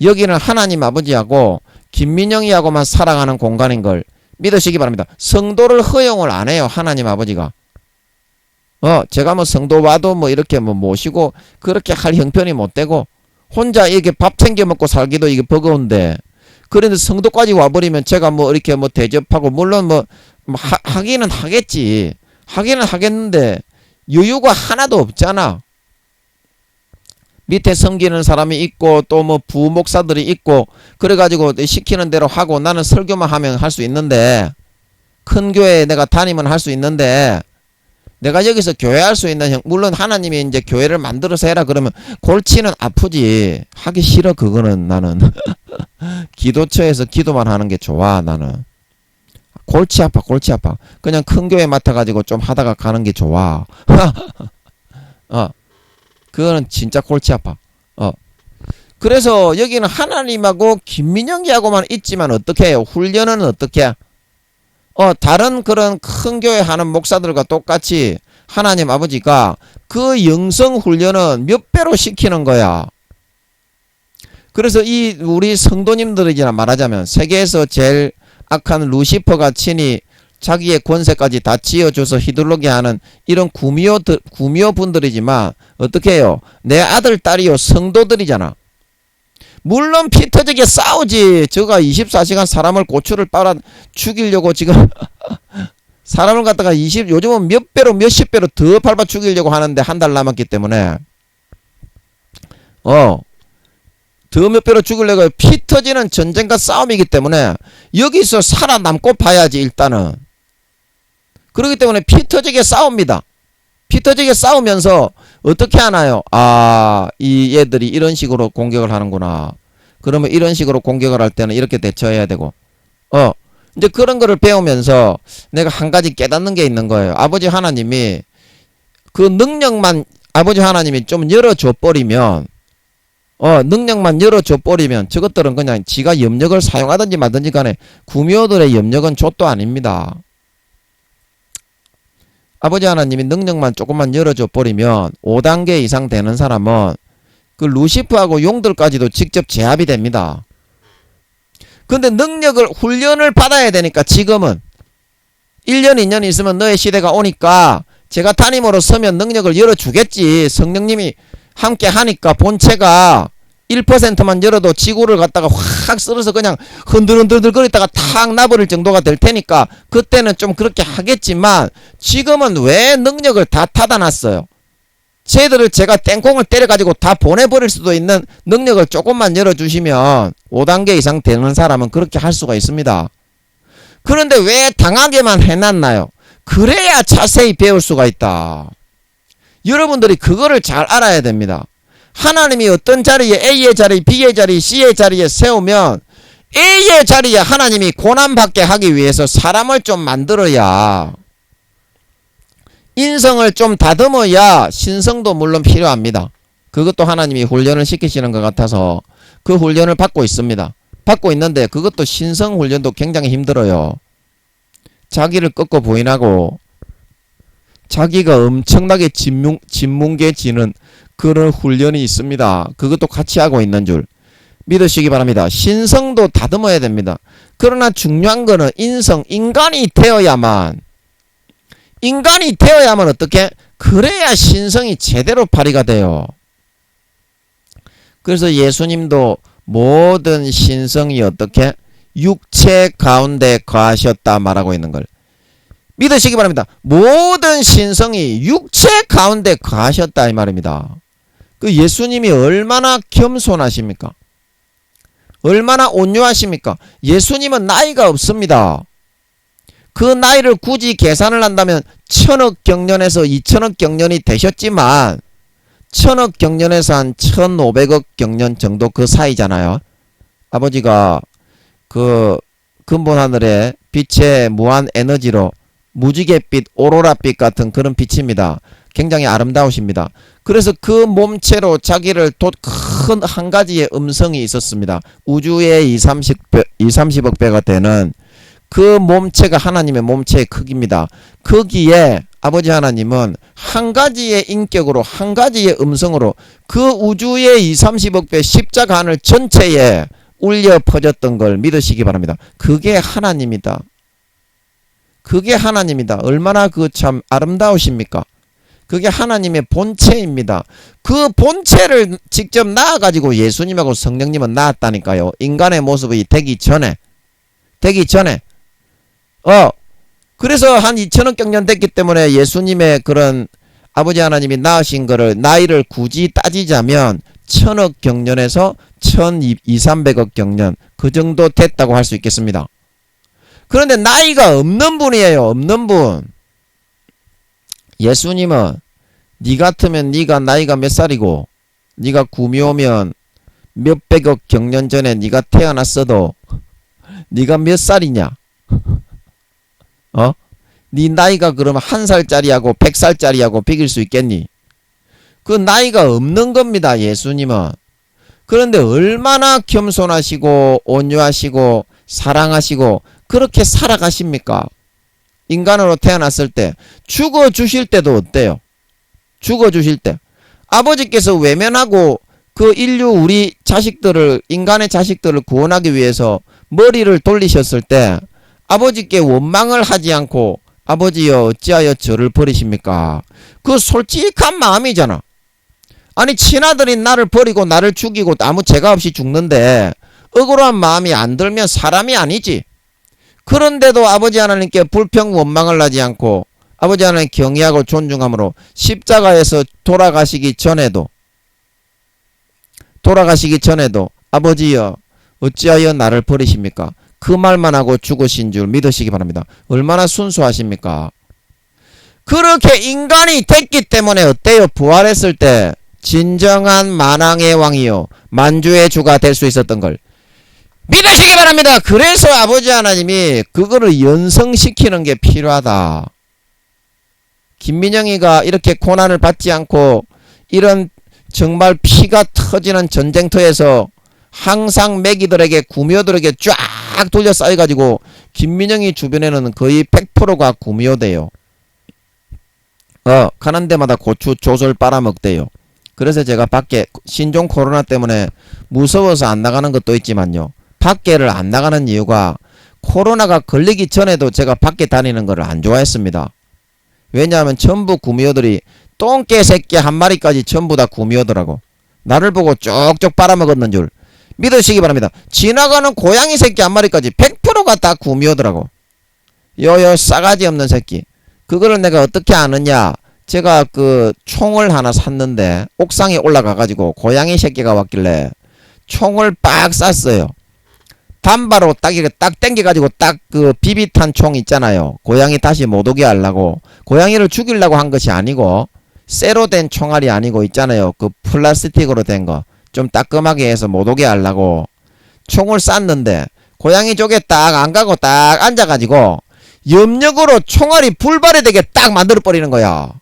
여기는 하나님 아버지하고 김민영이하고만 사랑하는 공간인 걸 믿으시기 바랍니다. 성도를 허용을 안 해요. 하나님 아버지가. 제가 뭐 성도 와도 뭐 이렇게 뭐 모시고 그렇게 할 형편이 못 되고 혼자 이렇게 밥 챙겨 먹고 살기도 이게 버거운데 그런데 성도까지 와버리면 제가 뭐 이렇게 뭐 대접하고 물론 뭐 하기는 하겠지. 하기는 하겠는데 여유가 하나도 없잖아. 밑에 섬기는 사람이 있고 또 뭐 부목사들이 있고 그래가지고 시키는 대로 하고 나는 설교만 하면 할 수 있는데 큰 교회에 내가 다니면 할 수 있는데 내가 여기서 교회할 수 있는 물론 하나님이 이제 교회를 만들어서 해라 그러면 골치는 아프지. 하기 싫어 그거는 나는. 기도처에서 기도만 하는 게 좋아 나는. 골치 아파 골치 아파. 그냥 큰 교회 맡아가지고 좀 하다가 가는 게 좋아. 그거는 진짜 골치 아파. 그래서 여기는 하나님하고 김민영이하고만 있지만 어떻게 해요? 훈련은 어떻게 해? 다른 그런 큰 교회 하는 목사들과 똑같이 하나님 아버지가 그 영성 훈련은 몇 배로 시키는 거야. 그래서 이 우리 성도님들이나 말하자면 세계에서 제일 악한 루시퍼가 친히 자기의 권세까지 다 쥐어줘서 휘둘르게 하는 이런 구미호분들이지만 어떻게 해요? 내 아들 딸이요 성도들이잖아. 물론 피 터지게 싸우지. 저가 24시간 사람을 고추를 빨아 죽이려고 지금 사람을 갖다가 요즘은 몇 배로 몇십 배로 더 밟아 죽이려고 하는데 한 달 남았기 때문에 더 몇 배로 죽이려고 피 터지는 전쟁과 싸움이기 때문에 여기서 살아남고 봐야지 일단은. 그렇기 때문에 피 터지게 싸웁니다. 피 터지게 싸우면서 어떻게 하나요? 이 얘들이 이런 식으로 공격을 하는구나. 그러면 이런 식으로 공격을 할 때는 이렇게 대처해야 되고 이제 그런 거를 배우면서 내가 한 가지 깨닫는 게 있는 거예요. 아버지 하나님이 그 능력만 아버지 하나님이 좀 열어줘 버리면 능력만 열어줘 버리면 저것들은 그냥 지가 염력을 사용하든지 말든지 간에 구미호들의 염력은 족도 아닙니다. 아버지 하나님이 능력만 조금만 열어줘 버리면 5단계 이상 되는 사람은 그 루시프하고 용들까지도 직접 제압이 됩니다. 근데 훈련을 받아야 되니까 지금은 1년 2년 있으면 너의 시대가 오니까 제가 담임으로 서면 능력을 열어주겠지. 성령님이 함께 하니까 본체가 1%만 열어도 지구를 갖다가 확 쓸어서 그냥 흔들흔들 거리다가 탁 놔버릴 정도가 될 테니까 그때는 좀 그렇게 하겠지만 지금은 왜 능력을 다 타다놨어요? 쟤들을 제가 땡콩을 때려가지고 다 보내버릴 수도 있는 능력을 조금만 열어주시면 5단계 이상 되는 사람은 그렇게 할 수가 있습니다. 그런데 왜 당하게만 해놨나요? 그래야 자세히 배울 수가 있다. 여러분들이 그거를 잘 알아야 됩니다. 하나님이 어떤 자리에 A의 자리, B의 자리, C의 자리에 세우면 A의 자리에 하나님이 고난받게 하기 위해서 사람을 좀 만들어야 인성을 좀 다듬어야 신성도 물론 필요합니다. 그것도 하나님이 훈련을 시키시는 것 같아서 그 훈련을 받고 있습니다. 받고 있는데 그것도 신성 훈련도 굉장히 힘들어요. 자기를 꺾고 부인하고 자기가 엄청나게 진뭉개지는 그런 훈련이 있습니다. 그것도 같이 하고 있는 줄 믿으시기 바랍니다. 신성도 다듬어야 됩니다. 그러나 중요한 거는 인간이 되어야만 어떻게? 그래야 신성이 제대로 발휘가 돼요. 그래서 예수님도 모든 신성이 어떻게? 육체 가운데 거하셨다 말하고 있는 걸 믿으시기 바랍니다. 모든 신성이 육체 가운데 거하셨다 이 말입니다. 그 예수님이 얼마나 겸손하십니까? 얼마나 온유하십니까? 예수님은 나이가 없습니다. 그 나이를 굳이 계산을 한다면 1000억 경년에서 2000억 경년이 되셨지만 1000억 경년에서 한 1500억 경년 정도 그 사이잖아요. 아버지가 그 근본하늘의 빛의 무한 에너지로 무지갯빛, 오로라빛 같은 그런 빛입니다. 굉장히 아름다우십니다. 그래서 그 몸체로 자기를 큰 한 가지의 음성이 있었습니다. 우주의 30억 배가 되는 그 몸체가 하나님의 몸체의 크기입니다. 거기에 아버지 하나님은 한 가지의 인격으로 한 가지의 음성으로 그 우주의 30억 배 십자가 하늘 전체에 울려 퍼졌던 걸 믿으시기 바랍니다. 그게 하나님이다. 그게 하나님이다. 얼마나 그 참 아름다우십니까? 그게 하나님의 본체입니다. 그 본체를 직접 낳아가지고 예수님하고 성령님은 낳았다니까요. 인간의 모습이 되기 전에. 그래서 한 2000억 경년 됐기 때문에 예수님의 그런 아버지 하나님이 낳으신 거를 나이를 굳이 따지자면 1000억 경년에서 1200~300억 경년 그 정도 됐다고 할 수 있겠습니다. 그런데 나이가 없는 분이에요. 없는 분. 예수님은 니 같으면 니가 나이가 몇 살이고 니가 구미호면 몇백억 경년 전에 니가 태어났어도 니가 몇 살이냐? 니 나이가 그러면 1살짜리하고 100살짜리하고 비길 수 있겠니? 그 나이가 없는 겁니다. 예수님은. 그런데 얼마나 겸손하시고 온유하시고 사랑하시고 그렇게 살아가십니까? 인간으로 태어났을 때 죽어주실 때도 어때요? 죽어주실 때 아버지께서 외면하고 그 인류 우리 자식들을 인간의 자식들을 구원하기 위해서 머리를 돌리셨을 때 아버지께 원망을 하지 않고 아버지여 어찌하여 저를 버리십니까? 그 솔직한 마음이잖아. 아니 친아들인 나를 버리고 나를 죽이고 아무 죄가 없이 죽는데 억울한 마음이 안 들면 사람이 아니지. 그런데도 아버지 하나님께 불평 원망을 하지 않고 아버지 하나님 경외하고 존중함으로 십자가에서 돌아가시기 전에도 아버지여 어찌하여 나를 버리십니까? 그 말만 하고 죽으신 줄 믿으시기 바랍니다. 얼마나 순수하십니까? 그렇게 인간이 됐기 때문에 어때요? 부활했을 때 진정한 만왕의 왕이요 만주의 주가 될 수 있었던 걸 믿으시기 바랍니다. 그래서 아버지 하나님이 그거를 연성시키는 게 필요하다. 김민영이가 이렇게 고난을 받지 않고 이런 정말 피가 터지는 전쟁터에서 항상 매기들에게 구미호들에게 쫙 둘러싸여가지고 김민영이 주변에는 거의 100%가 구미호대요. 가는 데마다 고추 조솔 빨아먹대요. 그래서 제가 밖에 신종 코로나 때문에 무서워서 안 나가는 것도 있지만요. 밖에를 안 나가는 이유가 코로나가 걸리기 전에도 제가 밖에 다니는 거를 안 좋아했습니다. 왜냐하면 전부 구미호들이 똥개 새끼 한 마리까지 전부 다 구미호더라고. 나를 보고 쪽쪽 빨아먹었는 줄 믿으시기 바랍니다. 지나가는 고양이 새끼 한 마리까지 100%가 다 구미호더라고. 요요 싸가지 없는 새끼. 그거를 내가 어떻게 아느냐. 제가 그 총을 하나 샀는데 옥상에 올라가가지고 고양이 새끼가 왔길래 총을 빡 쐈어요. 단바로 딱 이렇게 딱 땡겨가지고 딱 그 비비탄 총 있잖아요. 고양이 다시 못 오게 하려고. 고양이를 죽이려고 한 것이 아니고 쇠로 된 총알이 아니고 있잖아요. 그 플라스틱으로 된 거. 좀 따끔하게 해서 못 오게 하려고 총을 쐈는데 고양이 쪽에 딱 안 가고 딱 앉아가지고 염력으로 총알이 불발이 되게 딱 만들어 버리는 거야.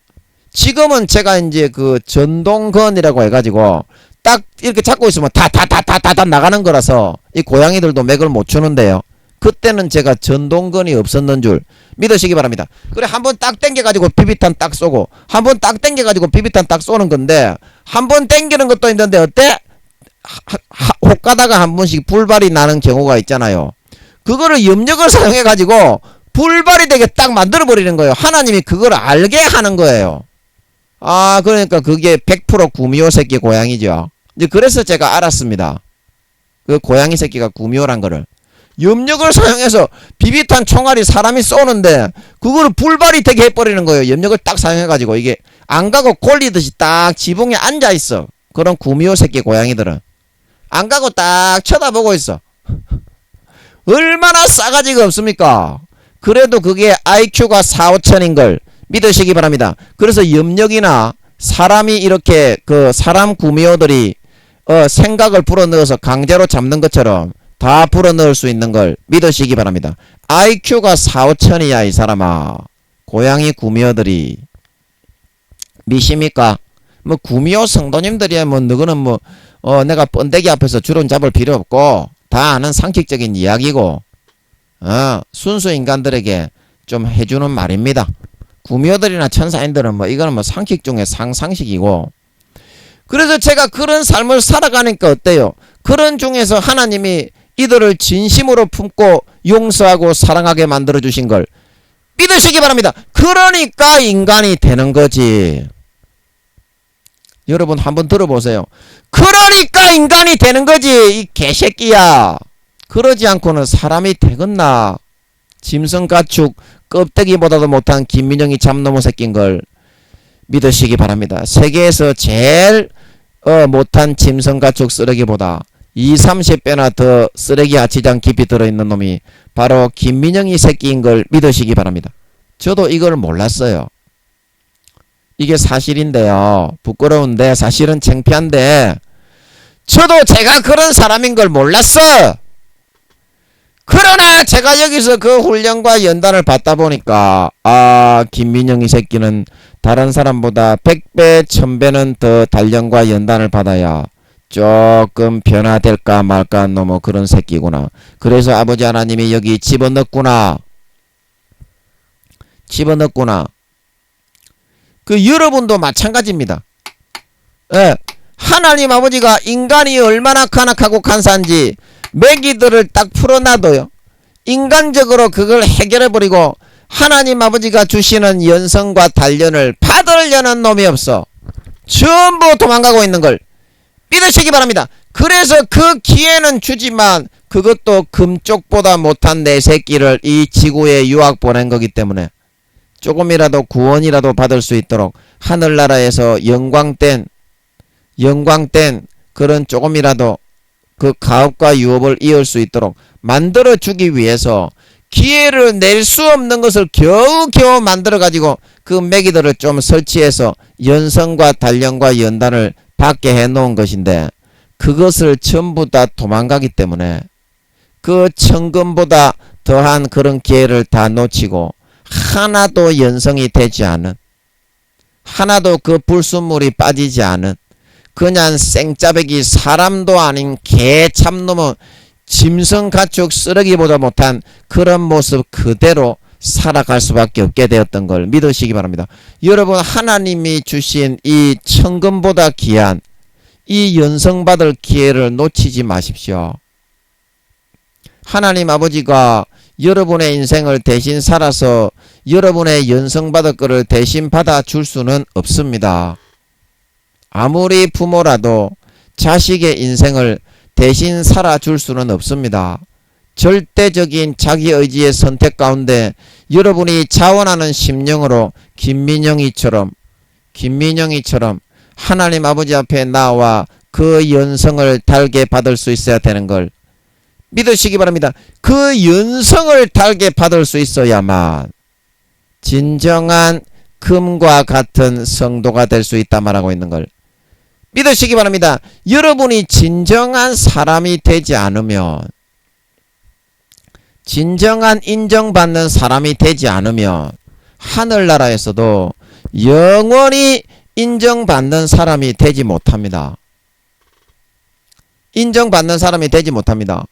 지금은 제가 이제 그 전동건이라고 해가지고 딱 이렇게 잡고 있으면 다다다다다 나가는 거라서 이 고양이들도 맥을 못 추는데요. 그때는 제가 전동건이 없었는 줄 믿으시기 바랍니다. 그래 한번 딱 땡겨가지고 비비탄 딱 쏘고 한번 딱 땡겨가지고 비비탄 딱 쏘는 건데 한번 땡기는 것도 있는데 어때? 혹 가다가 한 번씩 불발이 나는 경우가 있잖아요. 그거를 염력을 사용해가지고 불발이 되게 딱 만들어버리는 거예요. 하나님이 그걸 알게 하는 거예요. 아 그러니까 그게 100% 구미호 새끼 고양이죠. 이제 그래서 제가 알았습니다. 그 고양이 새끼가 구미호란 거를. 염력을 사용해서 비비탄 총알이 사람이 쏘는데 그거를 불발이 되게 해버리는 거예요. 염력을 딱 사용해가지고 이게 안 가고 골리듯이 딱 지붕에 앉아있어. 그런 구미호 새끼 고양이들은 안 가고 딱 쳐다보고 있어. 얼마나 싸가지가 없습니까? 그래도 그게 IQ가 4, 5천인 걸 믿으시기 바랍니다. 그래서 염력이나 사람이 이렇게 그 사람 구미호들이 생각을 불어넣어서 강제로 잡는 것처럼 다 불어넣을 수 있는 걸 믿으시기 바랍니다. IQ가 4, 5천이야 이 사람아. 고양이 구미호들이 미십니까? 뭐 구미호 성도님들이야 뭐 너거는 뭐 내가 번데기 앞에서 주름 잡을 필요 없고 다 아는 상식적인 이야기고 순수 인간들에게 좀 해주는 말입니다. 구미호들이나 천사인들은 뭐 이거는 뭐 상식 중에 상식이고 그래서 제가 그런 삶을 살아가니까 어때요? 그런 중에서 하나님이 이들을 진심으로 품고 용서하고 사랑하게 만들어주신 걸 믿으시기 바랍니다. 그러니까 인간이 되는 거지. 여러분 한번 들어보세요. 그러니까 인간이 되는 거지 이 개새끼야. 그러지 않고는 사람이 되겠나. 짐승가축 껍데기보다도 못한 김민영이 잠놈의 새끼인 걸 믿으시기 바랍니다. 세계에서 제일 못한 짐승가축 쓰레기보다 20-30배나 더 쓰레기 아치장 깊이 들어있는 놈이 바로 김민영이 새끼인 걸 믿으시기 바랍니다. 저도 이걸 몰랐어요. 이게 사실인데요. 부끄러운데 사실은 창피한데 저도 제가 그런 사람인 걸 몰랐어. 그러나 제가 여기서 그 훈련과 연단을 받다 보니까 김민영이 새끼는 다른 사람보다 100배 1000배는 더 단련과 연단을 받아야 조금 변화될까 말까 너무 그런 새끼구나. 그래서 아버지 하나님이 여기 집어넣구나. 집어넣구나. 그 여러분도 마찬가지입니다. 예, 하나님 아버지가 인간이 얼마나 간악하고 간사한지 매기들을 딱 풀어놔도요, 인간적으로 그걸 해결해버리고 하나님 아버지가 주시는 연성과 단련을 받으려는 놈이 없어. 전부 도망가고 있는 걸 믿으시기 바랍니다. 그래서 그 기회는 주지만 그것도 금쪽보다 못한 내 새끼를 이 지구에 유학 보낸 거기 때문에 조금이라도 구원이라도 받을 수 있도록 하늘나라에서 영광된 그런 조금이라도 그 가업과 유업을 이을 수 있도록 만들어 주기 위해서 기회를 낼 수 없는 것을 겨우겨우 만들어 가지고 그 매기들을 좀 설치해서 연성과 단련과 연단을 받게 해 놓은 것인데, 그것을 전부 다 도망가기 때문에 그 천금보다 더한 그런 기회를 다 놓치고 하나도 연성이 되지 않은, 하나도 그 불순물이 빠지지 않은 그냥 생짜배기 사람도 아닌 개 참놈의 짐승 가축 쓰레기보다 못한 그런 모습 그대로 살아갈 수밖에 없게 되었던 걸 믿으시기 바랍니다. 여러분, 하나님이 주신 이 천금보다 귀한 이 연성받을 기회를 놓치지 마십시오. 하나님 아버지가 여러분의 인생을 대신 살아서 여러분의 연성받을 것을 대신 받아줄 수는 없습니다. 아무리 부모라도 자식의 인생을 대신 살아줄 수는 없습니다. 절대적인 자기의지의 선택 가운데 여러분이 자원하는 심령으로 김민영이처럼 하나님 아버지 앞에 나와 그 연성을 달게 받을 수 있어야 되는 걸 믿으시기 바랍니다. 그 연성을 달게 받을 수 있어야만 진정한 금과 같은 성도가 될 수 있다 말하고 있는 걸 믿으시기 바랍니다. 여러분이 진정한 사람이 되지 않으면, 진정한 인정받는 사람이 되지 않으면 하늘나라에서도 영원히 인정받는 사람이 되지 못합니다. 인정받는 사람이 되지 못합니다.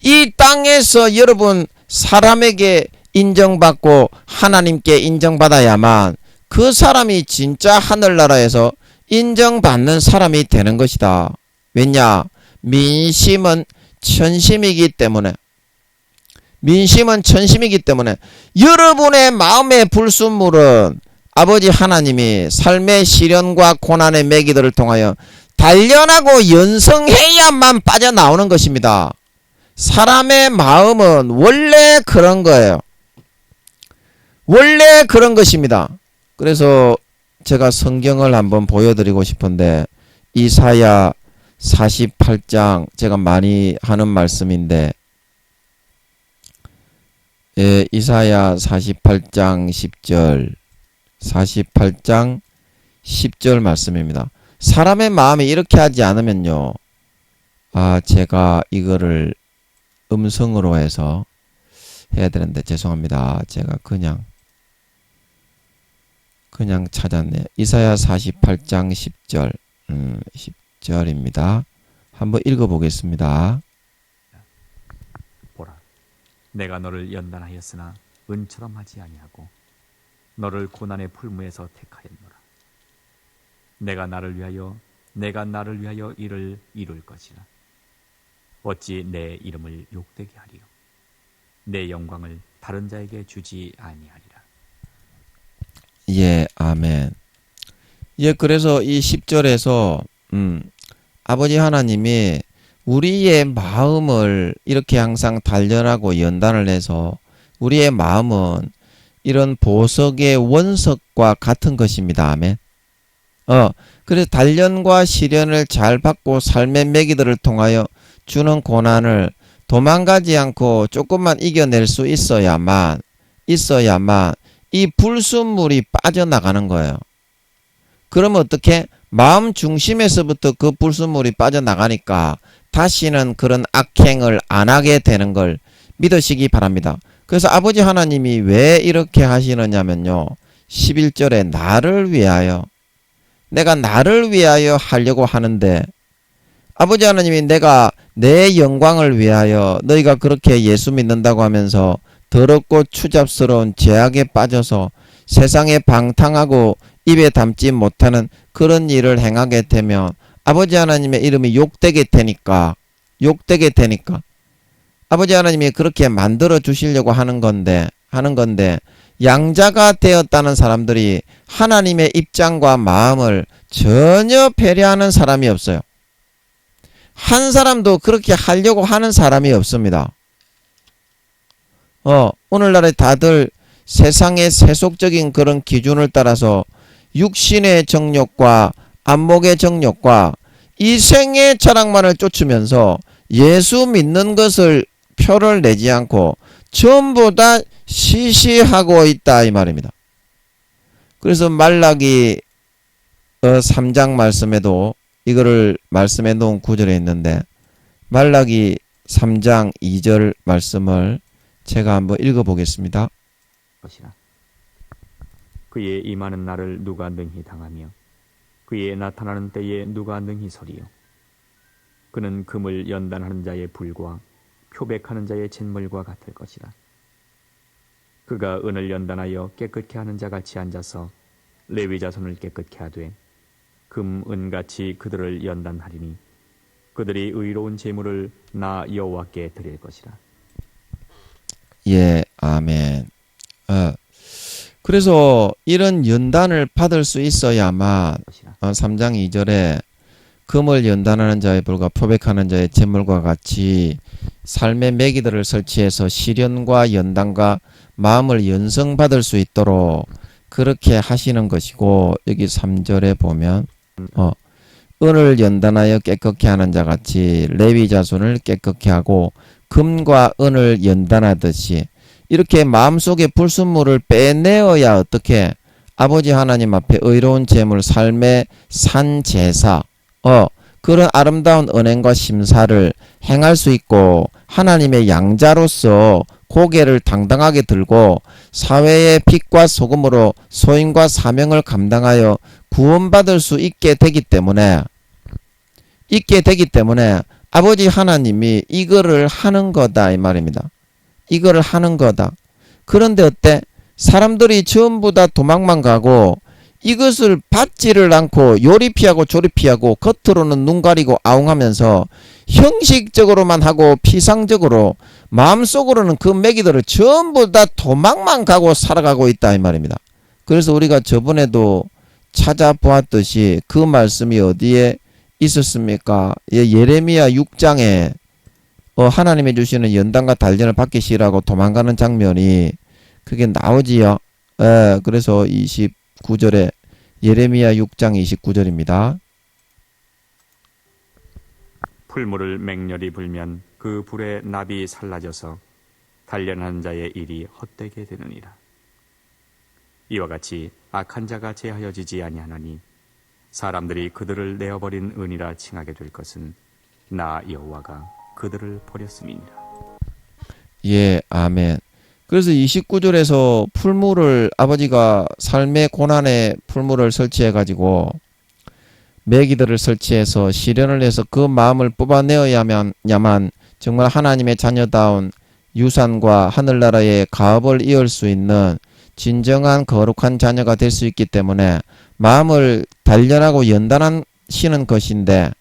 이 땅에서 여러분 사람에게 인정받고 하나님께 인정받아야만 그 사람이 진짜 하늘나라에서 인정받는 사람이 되는 것이다. 왜냐? 민심은 천심이기 때문에, 여러분의 마음의 불순물은 아버지 하나님이 삶의 시련과 고난의 매기들을 통하여 단련하고 연성해야만 빠져나오는 것입니다. 사람의 마음은 원래 그런 거예요. 원래 그런 것입니다. 그래서 제가 성경을 한번 보여드리고 싶은데, 이사야 48장, 제가 많이 하는 말씀인데, 이사야 48장 10절 말씀입니다. 사람의 마음이 이렇게 하지 않으면요, 제가 이거를 음성으로 해서 해야 되는데 죄송합니다. 제가 그냥 찾았네요. 이사야 48장 10절입니다. 한번 읽어보겠습니다. 보라, 내가 너를 연단하였으나 은처럼 하지 아니하고 너를 고난의 풀무에서 택하였노라. 내가 나를 위하여 이를 이룰 것이라. 어찌 내 이름을 욕되게 하리요? 내 영광을 다른 자에게 주지 아니하리라. 예, 아멘. 예, 그래서 이 10절에서 아버지 하나님이 우리의 마음을 이렇게 항상 단련하고 연단을 해서 우리의 마음은 이런 보석의 원석과 같은 것입니다. 아멘. 그래서 단련과 시련을 잘 받고 삶의 매기들을 통하여 주는 고난을 도망가지 않고 조금만 이겨낼 수 있어야만 이 불순물이 빠져나가는 거예요. 그러면 어떻게? 마음 중심에서부터 그 불순물이 빠져나가니까 다시는 그런 악행을 안 하게 되는 걸 믿으시기 바랍니다. 그래서 아버지 하나님이 왜 이렇게 하시느냐면요, 11절에 나를 위하여, 내가 나를 위하여 하려고 하는데, 아버지 하나님이 내가 내 영광을 위하여 너희가 그렇게 예수 믿는다고 하면서 더럽고 추잡스러운 죄악에 빠져서 세상에 방탕하고 입에 담지 못하는 그런 일을 행하게 되면 아버지 하나님의 이름이 욕되게 되니까 아버지 하나님이 그렇게 만들어 주시려고 하는 건데 양자가 되었다는 사람들이 하나님의 입장과 마음을 전혀 배려하는 사람이 없어요. 한 사람도 그렇게 하려고 하는 사람이 없습니다. 오늘날에 다들 세상의 세속적인 그런 기준을 따라서 육신의 정욕과 안목의 정욕과 이생의 철학만을 쫓으면서 예수 믿는 것을 표를 내지 않고 전부 다 시시하고 있다 이 말입니다. 그래서 말라기 3장 말씀에도 이거를 말씀해 놓은 구절에 있는데 말라기 3장 2절 말씀을 제가 한번 읽어보겠습니다. 것이라. 그의 임하는 날을 누가 능히 당하며 그의 나타나는 때에 누가 능히 서리요. 그는 금을 연단하는 자의 불과 표백하는 자의 잿물과 같을 것이라. 그가 은을 연단하여 깨끗게 하는 자같이 앉아서 레위 자손을 깨끗게 하되 금, 은같이 그들을 연단하리니 그들이 의로운 제물을 나 여호와께 드릴 것이라. 예, 아멘. 그래서 이런 연단을 받을 수 있어야만 3장 2절에 금을 연단하는 자의 불과 표백하는 자의 제물과 같이 삶의 매기들을 설치해서 시련과 연단과 마음을 연성받을 수 있도록 그렇게 하시는 것이고, 여기 3절에 보면 은을 연단하여 깨끗게 하는 자같이 레위 자손을 깨끗게 하고 금과 은을 연단하듯이 이렇게 마음속에 불순물을 빼내어야 어떻게 아버지 하나님 앞에 의로운 제물, 삶의 산 제사, 그런 아름다운 은행과 심사를 행할 수 있고 하나님의 양자로서 고개를 당당하게 들고 사회의 빛과 소금으로 소임과 사명을 감당하여 구원받을 수 있게 되기 때문에 아버지 하나님이 이거를 하는 거다 이 말입니다. 이거를 하는 거다. 그런데 어때? 사람들이 전부 다 도망만 가고 이것을 받지를 않고 요리 피하고 조리 피하고 겉으로는 눈 가리고 아웅하면서 형식적으로만 하고 피상적으로 마음속으로는 그 매기들을 전부 다 도망만 가고 살아가고 있다 이 말입니다. 그래서 우리가 저번에도 찾아보았듯이 그 말씀이 어디에 있었습니까? 예레미야 6장에 하나님이 주시는 연단과 단련을 받기 싫어하고 도망가는 장면이 그게 나오지요. 그래서 29절에 예레미야 6장 29절입니다. 풀물을 맹렬히 불면 그 불에 납이 살라져서 단련한 자의 일이 헛되게 되느니라. 이와 같이 악한 자가 제하여지지 아니하나니 사람들이 그들을 내어버린 은이라 칭하게 될 것은 나 여호와가 그들을 버렸음이니라. 예, 아멘. 그래서 29절에서 풀물을 아버지가 삶의 고난의 풀물을 설치해 가지고 매기들을 설치해서 시련을 해서 그 마음을 뽑아내어야만 정말 하나님의 자녀다운 유산과 하늘나라의 가업을 이을 수 있는 진정한 거룩한 자녀가 될 수 있기 때문에 마음을 단련하고 연단하시는 것인데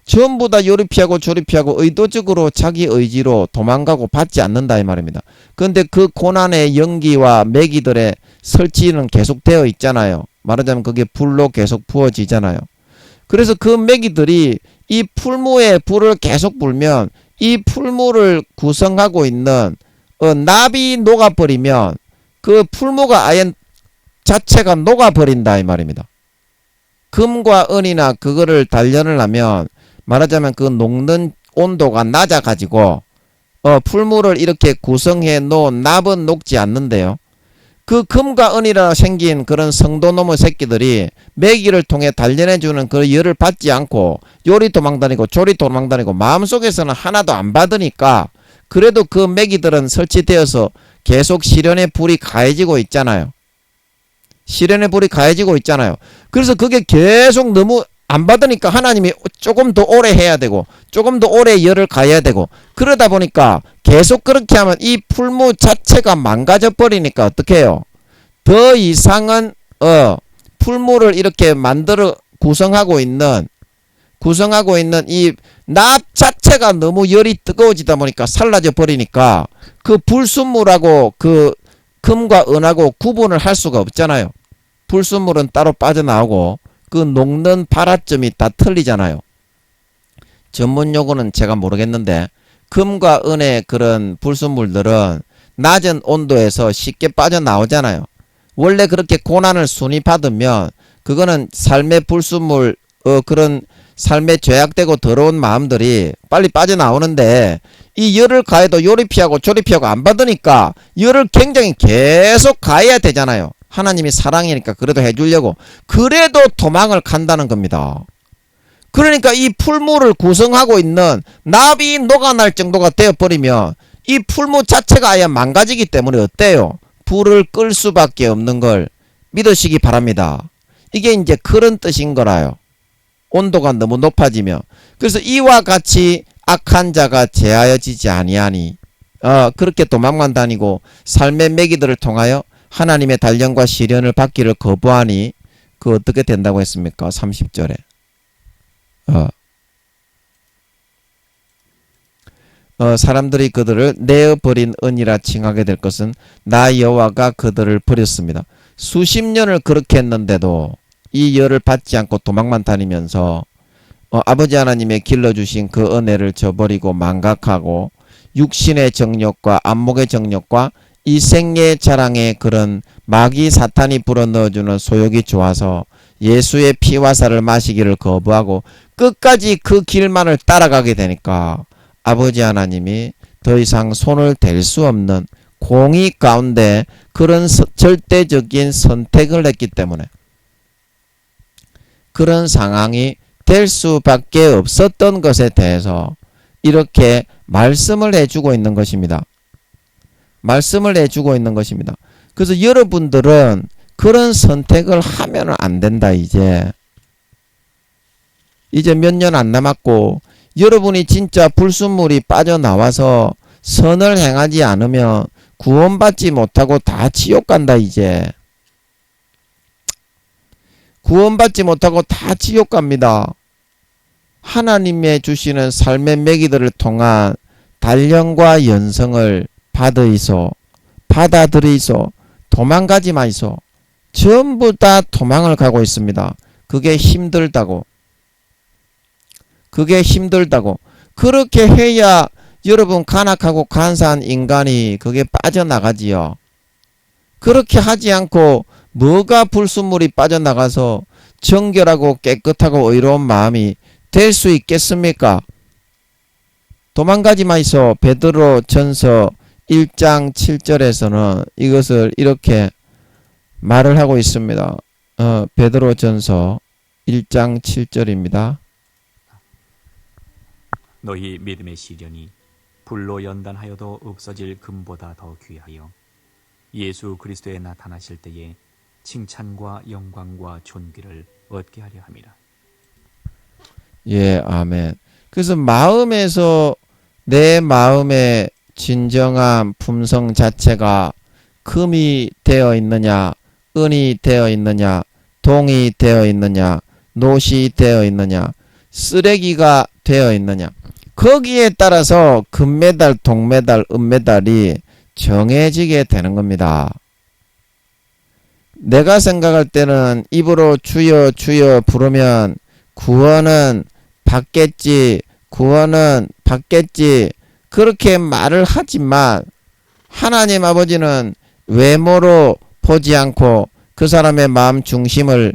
전부 다 요리 피하고 조리 피하고 의도적으로 자기 의지로 도망가고 받지 않는다 이 말입니다. 그런데 그 고난의 연기와 매기들의 설치는 계속되어 있잖아요. 말하자면 그게 불로 계속 부어지잖아요. 그래서 그 매기들이 이 풀무에 불을 계속 불면 이 풀무를 구성하고 있는 납이 녹아버리면 그 풀무가 아예 자체가 녹아버린다 이 말입니다. 금과 은이나 그거를 단련을 하면 말하자면 그 녹는 온도가 낮아가지고 풀물을 이렇게 구성해 놓은 납은 녹지 않는데요. 그 금과 은이라 생긴 그런 성도놈의 새끼들이 매기를 통해 단련해주는 그 열을 받지 않고 요리 도망다니고 조리 도망다니고 마음속에서는 하나도 안 받으니까 그래도 그 매기들은 설치되어서 계속 시련의 불이 가해지고 있잖아요. 그래서 그게 계속 너무 안 받으니까 하나님이 조금 더 오래 해야 되고 조금 더 오래 열을 가해야 되고 그러다 보니까 계속 그렇게 하면 이 풀무 자체가 망가져 버리니까 어떻게 해요? 더 이상은 풀무를 이렇게 만들어 구성하고 있는 이 납 자체가 너무 열이 뜨거워지다 보니까 살라져 버리니까 그 불순물하고 그 금과 은하고 구분을 할 수가 없잖아요. 불순물은 따로 빠져나오고 그 녹는 발화점이 다 틀리잖아요. 전문 용어는 제가 모르겠는데 금과 은의 그런 불순물들은 낮은 온도에서 쉽게 빠져나오잖아요. 원래 그렇게 고난을 순위 받으면 그거는 삶의 불순물 그런 삶에 죄악되고 더러운 마음들이 빨리 빠져나오는데 이 열을 가해도 요리 피하고 조리 피하고 안 받으니까 열을 굉장히 계속 가해야 되잖아요. 하나님이 사랑이니까 그래도 해주려고 그래도 도망을 간다는 겁니다. 그러니까 이 풀무를 구성하고 있는 납이 녹아날 정도가 되어버리면 이 풀무 자체가 아예 망가지기 때문에 어때요? 불을 끌 수밖에 없는 걸 믿으시기 바랍니다. 이게 이제 그런 뜻인 거라요. 온도가 너무 높아지면. 그래서 이와 같이 악한 자가 제하여지지 아니하니 그렇게 도망만 다니고 삶의 매기들을 통하여 하나님의 단련과 시련을 받기를 거부하니 그 어떻게 된다고 했습니까? 30절에 사람들이 그들을 내어버린 은이라 칭하게 될 것은 나 여호와가 그들을 버렸습니다. 수십 년을 그렇게 했는데도 이 열을 받지 않고 도망만 다니면서 아버지 하나님의 길러주신 그 은혜를 저버리고 망각하고 육신의 정욕과 안목의 정욕과 이 생애의 자랑에 그런 마귀 사탄이 불어넣어주는 소욕이 좋아서 예수의 피와 살을 마시기를 거부하고 끝까지 그 길만을 따라가게 되니까 아버지 하나님이 더 이상 손을 댈 수 없는 공의 가운데 그런 절대적인 선택을 했기 때문에 그런 상황이 될 수밖에 없었던 것에 대해서 이렇게 말씀을 해주고 있는 것입니다. 말씀을 해주고 있는 것입니다. 그래서 여러분들은 그런 선택을 하면 안 된다. 이제 몇 년 안 남았고 여러분이 진짜 불순물이 빠져나와서 선을 행하지 않으면 구원받지 못하고 다 지옥 간다. 이제 구원받지 못하고 다 지옥 갑니다. 하나님의 주시는 삶의 매기들을 통한 단련과 연성을 받아들이소 도망가지 마이소. 전부 다 도망을 가고 있습니다. 그게 힘들다고. 그렇게 해야 여러분 간악하고 간사한 인간이 그게 빠져나가지요. 그렇게 하지 않고 뭐가 불순물이 빠져나가서 정결하고 깨끗하고 의로운 마음이 될 수 있겠습니까? 도망가지 마이소. 베드로 전서 1장 7절에서는 이것을 이렇게 말을 하고 있습니다. 베드로 전서 1장 7절입니다. 너희 믿음의 시련이 불로 연단하여도 없어질 금보다 더 귀하여 예수 그리스도에 나타나실 때에 칭찬과 영광과 존귀를 얻게 하려 함이라. 예, 아멘. 그래서 마음에서 내 마음의 진정한 품성 자체가 금이 되어 있느냐, 은이 되어 있느냐, 동이 되어 있느냐, 노시 되어 있느냐, 쓰레기가 되어 있느냐. 거기에 따라서 금메달, 동메달, 은메달이 정해지게 되는 겁니다. 내가 생각할 때는 입으로 주여 주여 부르면 구원은 받겠지 그렇게 말을 하지만 하나님 아버지는 외모로 보지 않고 그 사람의 마음 중심에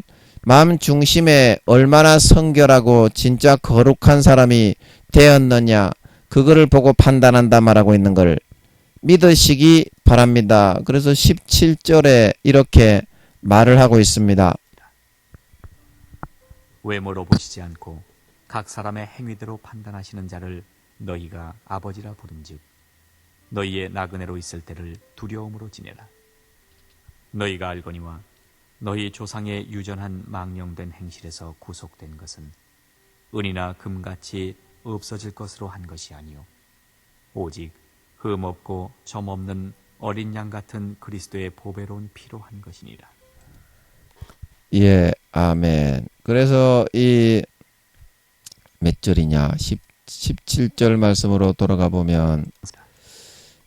얼마나 성결하고 진짜 거룩한 사람이 되었느냐 그거를 보고 판단한다 말하고 있는 걸 믿으시기 바랍니다. 그래서 17절에 이렇게 말을 하고 있습니다. 외모로 보시지 않고 각 사람의 행위대로 판단하시는 자를 너희가 아버지라 부른즉 너희의 나그네로 있을 때를 두려움으로 지내라. 너희가 알거니와 너희 조상의 유전한 망령된 행실에서 구속된 것은 은이나 금같이 없어질 것으로 한 것이 아니요 오직 흠 없고 점 없는 어린 양 같은 그리스도의 보배로운 피로 한 것이니라. 예, 아멘. 그래서 이 몇 절이냐? 17절 말씀으로 돌아가 보면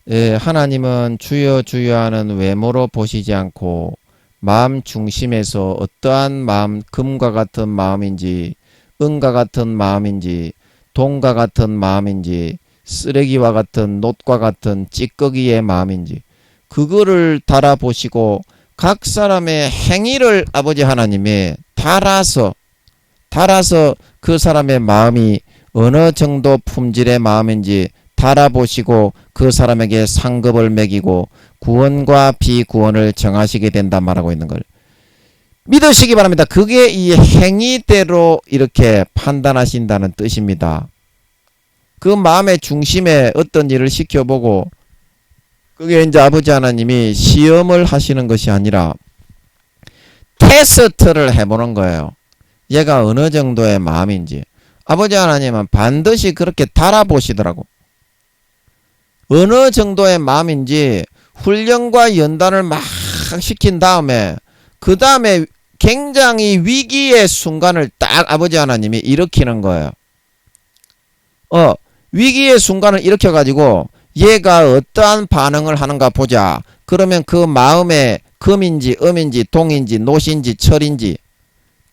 예, 하나님은 주여 주여 하는 외모로 보시지 않고 마음 중심에서 어떠한 마음, 금과 같은 마음인지 은과 같은 마음인지 동과 같은 마음인지 쓰레기와 같은 놋과 같은 찌꺼기의 마음인지 그거를 달아보시고 각 사람의 행위를 아버지 하나님이 달아서 그 사람의 마음이 어느 정도 품질의 마음인지 달아보시고 그 사람에게 상급을 매기고 구원과 비구원을 정하시게 된다 말하고 있는 걸 믿으시기 바랍니다. 그게 이 행위대로 이렇게 판단하신다는 뜻입니다. 그 마음의 중심에 어떤 일을 시켜보고 그게 이제 아버지 하나님이 시험을 하시는 것이 아니라 테스트를 해보는 거예요. 얘가 어느 정도의 마음인지. 아버지 하나님은 반드시 그렇게 달아보시더라고. 어느 정도의 마음인지 훈련과 연단을 막 시킨 다음에 그 다음에 굉장히 위기의 순간을 딱 아버지 하나님이 일으키는 거예요. 위기의 순간을 일으켜가지고 얘가 어떠한 반응을 하는가 보자. 그러면 그 마음에 금인지 음인지 동인지 노신지 철인지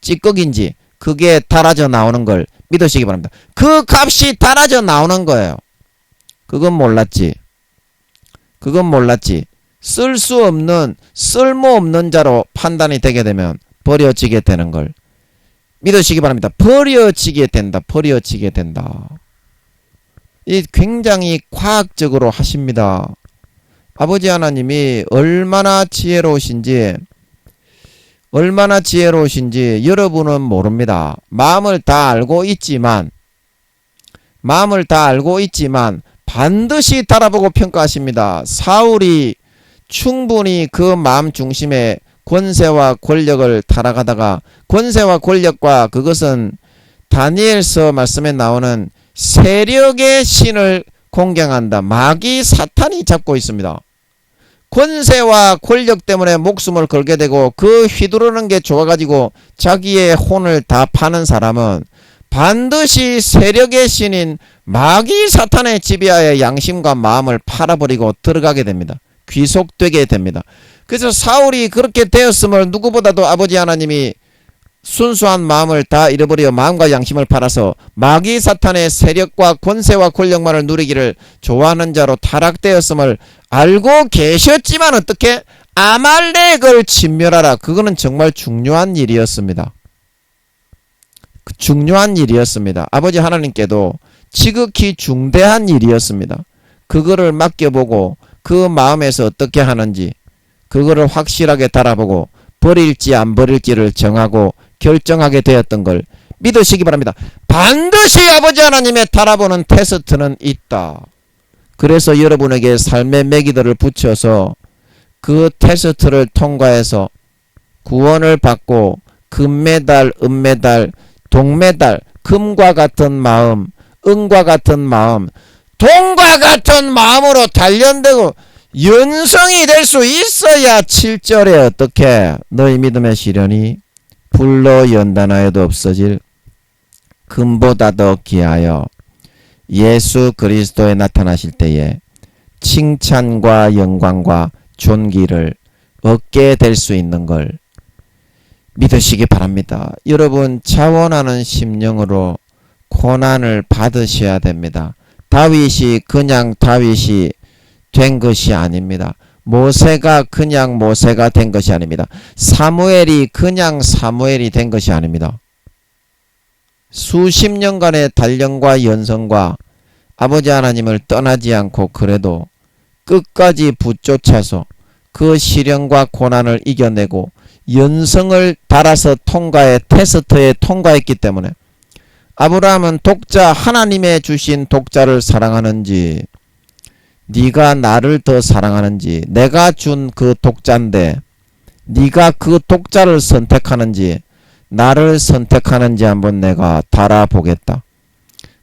찌꺼기인지 그게 달아져 나오는 걸 믿으시기 바랍니다. 그 값이 달아져 나오는 거예요. 그건 몰랐지. 쓸 수 없는 쓸모없는 자로 판단이 되게 되면 버려지게 되는 걸 믿으시기 바랍니다. 버려지게 된다. 이 굉장히 과학적으로 하십니다. 아버지 하나님이 얼마나 지혜로우신지 여러분은 모릅니다. 마음을 다 알고 있지만 반드시 달아보고 평가하십니다. 사울이 충분히 그 마음 중심에 권세와 권력을 타락하다가 권세와 권력과 그것은 다니엘서 말씀에 나오는 세력의 신을 공경한다. 마귀 사탄이 잡고 있습니다. 권세와 권력 때문에 목숨을 걸게 되고 그 휘두르는 게 좋아가지고 자기의 혼을 다 파는 사람은 반드시 세력의 신인 마귀 사탄의 지배하에 양심과 마음을 팔아버리고 들어가게 됩니다. 귀속되게 됩니다. 그래서 사울이 그렇게 되었음을 누구보다도 아버지 하나님이 순수한 마음을 다 잃어버려 마음과 양심을 팔아서 마귀 사탄의 세력과 권세와 권력만을 누리기를 좋아하는 자로 타락되었음을 알고 계셨지만 어떻게 아말렉을 진멸하라. 그거는 정말 중요한 일이었습니다. 아버지 하나님께도 지극히 중대한 일이었습니다. 그거를 맡겨보고 그 마음에서 어떻게 하는지 그거를 확실하게 달아보고 버릴지 안 버릴지를 정하고 결정하게 되었던 걸 믿으시기 바랍니다. 반드시 아버지 하나님의 달아보는 테스트는 있다. 그래서 여러분에게 삶의 매기들을 붙여서 그 테스트를 통과해서 구원을 받고 금메달, 은메달, 동메달, 금과 같은 마음, 은과 같은 마음, 동과 같은 마음으로 단련되고 연성이 될 수 있어야 7절에 어떻게 너희 믿음의 시련이 불로 연단하여도 없어질 금보다 더 귀하여 예수 그리스도에 나타나실 때에 칭찬과 영광과 존귀를 얻게 될 수 있는 걸 믿으시기 바랍니다. 여러분 자원하는 심령으로 고난을 받으셔야 됩니다. 다윗이 그냥 다윗이 된 것이 아닙니다. 모세가 그냥 모세가 된 것이 아닙니다. 사무엘이 그냥 사무엘이 된 것이 아닙니다. 수십 년간의 단련과 연성과 아버지 하나님을 떠나지 않고 그래도 끝까지 붙쫓아서 그 시련과 고난을 이겨내고 연성을 달아서 테스트에 통과했기 때문에 아브라함은 독자 하나님의 주신 독자를 사랑하는지 네가 나를 더 사랑하는지 내가 준 그 독자인데 네가 그 독자를 선택하는지 나를 선택하는지 한번 내가 달아보겠다.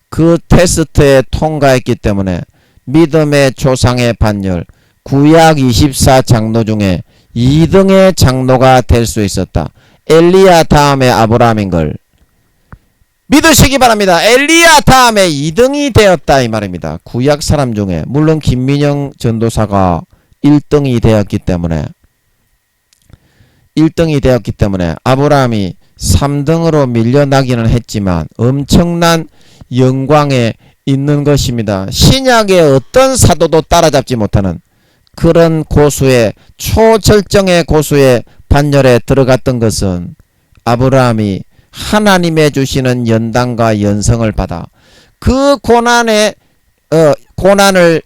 그 테스트에 통과했기 때문에 믿음의 조상의 반열 구약 24장로 중에 2등의 장로가 될 수 있었다. 엘리야 다음에 아브라함인걸 믿으시기 바랍니다. 엘리야 다음에 2등이 되었다 이 말입니다. 구약 사람 중에 물론 김민영 전도사가 1등이 되었기 때문에 아브라함이 3등으로 밀려나기는 했지만 엄청난 영광에 있는 것입니다. 신약의 어떤 사도도 따라잡지 못하는 그런 고수의 초절정의 고수의 반열에 들어갔던 것은 아브라함이 하나님의 주시는 연단과 연성을 받아 그 고난을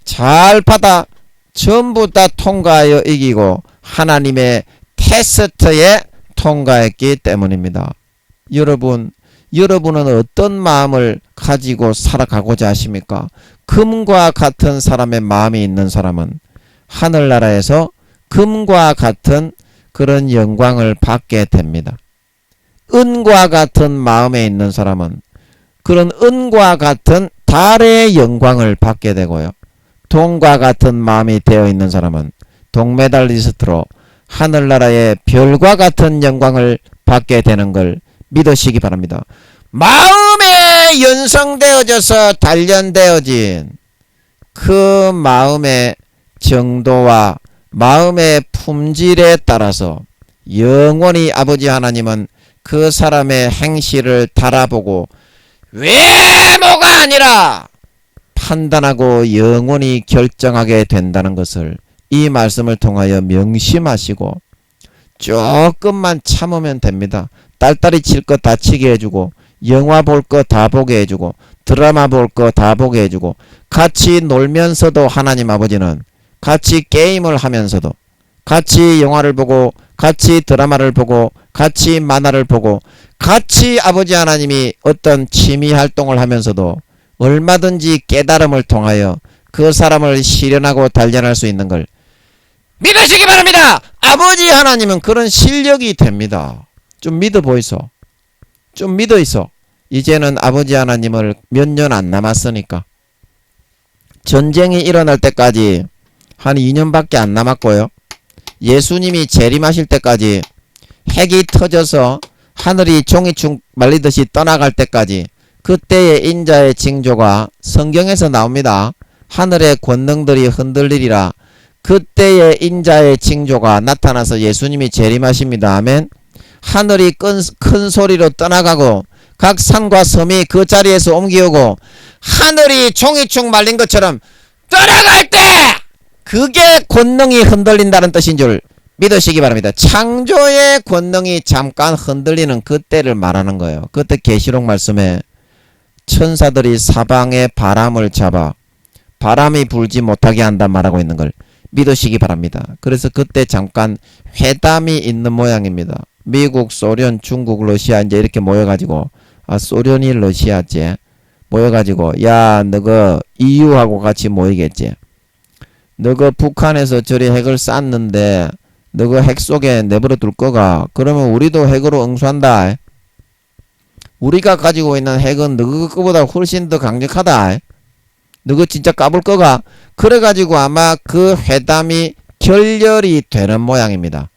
잘 받아 전부 다 통과하여 이기고 하나님의 테스트에 통과했기 때문입니다. 여러분은 어떤 마음을 가지고 살아가고자 하십니까? 금과 같은 사람의 마음이 있는 사람은 하늘나라에서 금과 같은 그런 영광을 받게 됩니다. 은과 같은 마음에 있는 사람은 그런 은과 같은 달의 영광을 받게 되고요. 동과 같은 마음이 되어 있는 사람은 동메달리스트로 하늘나라의 별과 같은 영광을 받게 되는 걸 믿으시기 바랍니다. 마음에 연성되어져서 단련되어진 그 마음의 정도와 마음의 품질에 따라서 영원히 아버지 하나님은 그 사람의 행실을 달아보고 외모가 아니라 판단하고 영원히 결정하게 된다는 것을 이 말씀을 통하여 명심하시고 조금만 참으면 됩니다. 딸딸이 칠 거 다 치게 해주고 영화 볼 거 다 보게 해주고 드라마 볼 거 다 보게 해주고 같이 놀면서도 하나님 아버지는 같이 게임을 하면서도 같이 영화를 보고 같이 드라마를 보고 같이 만화를 보고 같이 아버지 하나님이 어떤 취미 활동을 하면서도 얼마든지 깨달음을 통하여 그 사람을 실현하고 단련할 수 있는 걸 믿으시기 바랍니다. 아버지 하나님은 그런 실력이 됩니다. 좀 믿어 보이소. 좀 믿어 있어. 이제는 아버지 하나님을 몇 년 안 남았으니까 전쟁이 일어날 때까지 한 2년밖에 안 남았고요. 예수님이 재림하실 때까지 핵이 터져서 하늘이 종이축 말리듯이 떠나갈 때까지 그때의 인자의 징조가 성경에서 나옵니다. 하늘의 권능들이 흔들리리라. 그때의 인자의 징조가 나타나서 예수님이 재림하십니다. 아멘. 하늘이 큰 소리로 떠나가고 각 산과 섬이 그 자리에서 옮기오고 하늘이 종이축 말린 것처럼 떠나갈 때 그게 권능이 흔들린다는 뜻인 줄 믿으시기 바랍니다. 창조의 권능이 잠깐 흔들리는 그때를 말하는 거예요. 그때 계시록 말씀에 천사들이 사방의 바람을 잡아 바람이 불지 못하게 한다 말하고 있는 걸 믿으시기 바랍니다. 그래서 그때 잠깐 회담이 있는 모양입니다. 미국, 소련, 중국, 러시아 이제 이렇게 모여가지고 소련이 러시아지 모여가지고 야 너가 EU하고 같이 모이겠지. 너가 북한에서 저리 핵을 쐈는데 너가 핵 속에 내버려 둘 거가 그러면 우리도 핵으로 응수한다. 우리가 가지고 있는 핵은 너가 거보다 훨씬 더 강력하다. 너가 진짜 까불 거가 그래가지고 아마 그 회담이 결렬이 되는 모양입니다.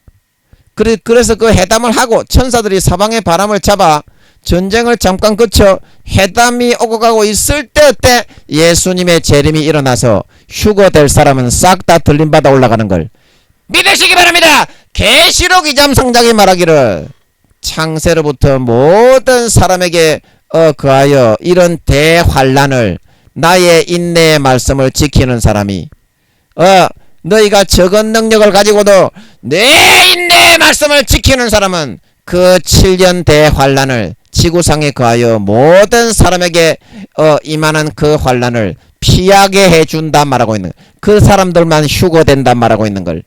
그래서 그 회담을 하고 천사들이 사방의 바람을 잡아 전쟁을 잠깐 거쳐 회담이 오고 가고 있을 때 예수님의 재림이 일어나서 휴거될 사람은 싹 다 들림받아 올라가는 걸 믿으시기 바랍니다. 계시록 2장 성장이 말하기를 창세로부터 모든 사람에게 그하여 이런 대환란을 나의 인내의 말씀을 지키는 사람이 너희가 적은 능력을 가지고도 내 인내의 말씀을 지키는 사람은 그 7년 대환란을 지구상에 그하여 모든 사람에게 임하는 그 환란을 피하게 해준다 말하고 있는 그 사람들만 휴거된다 말하고 있는 걸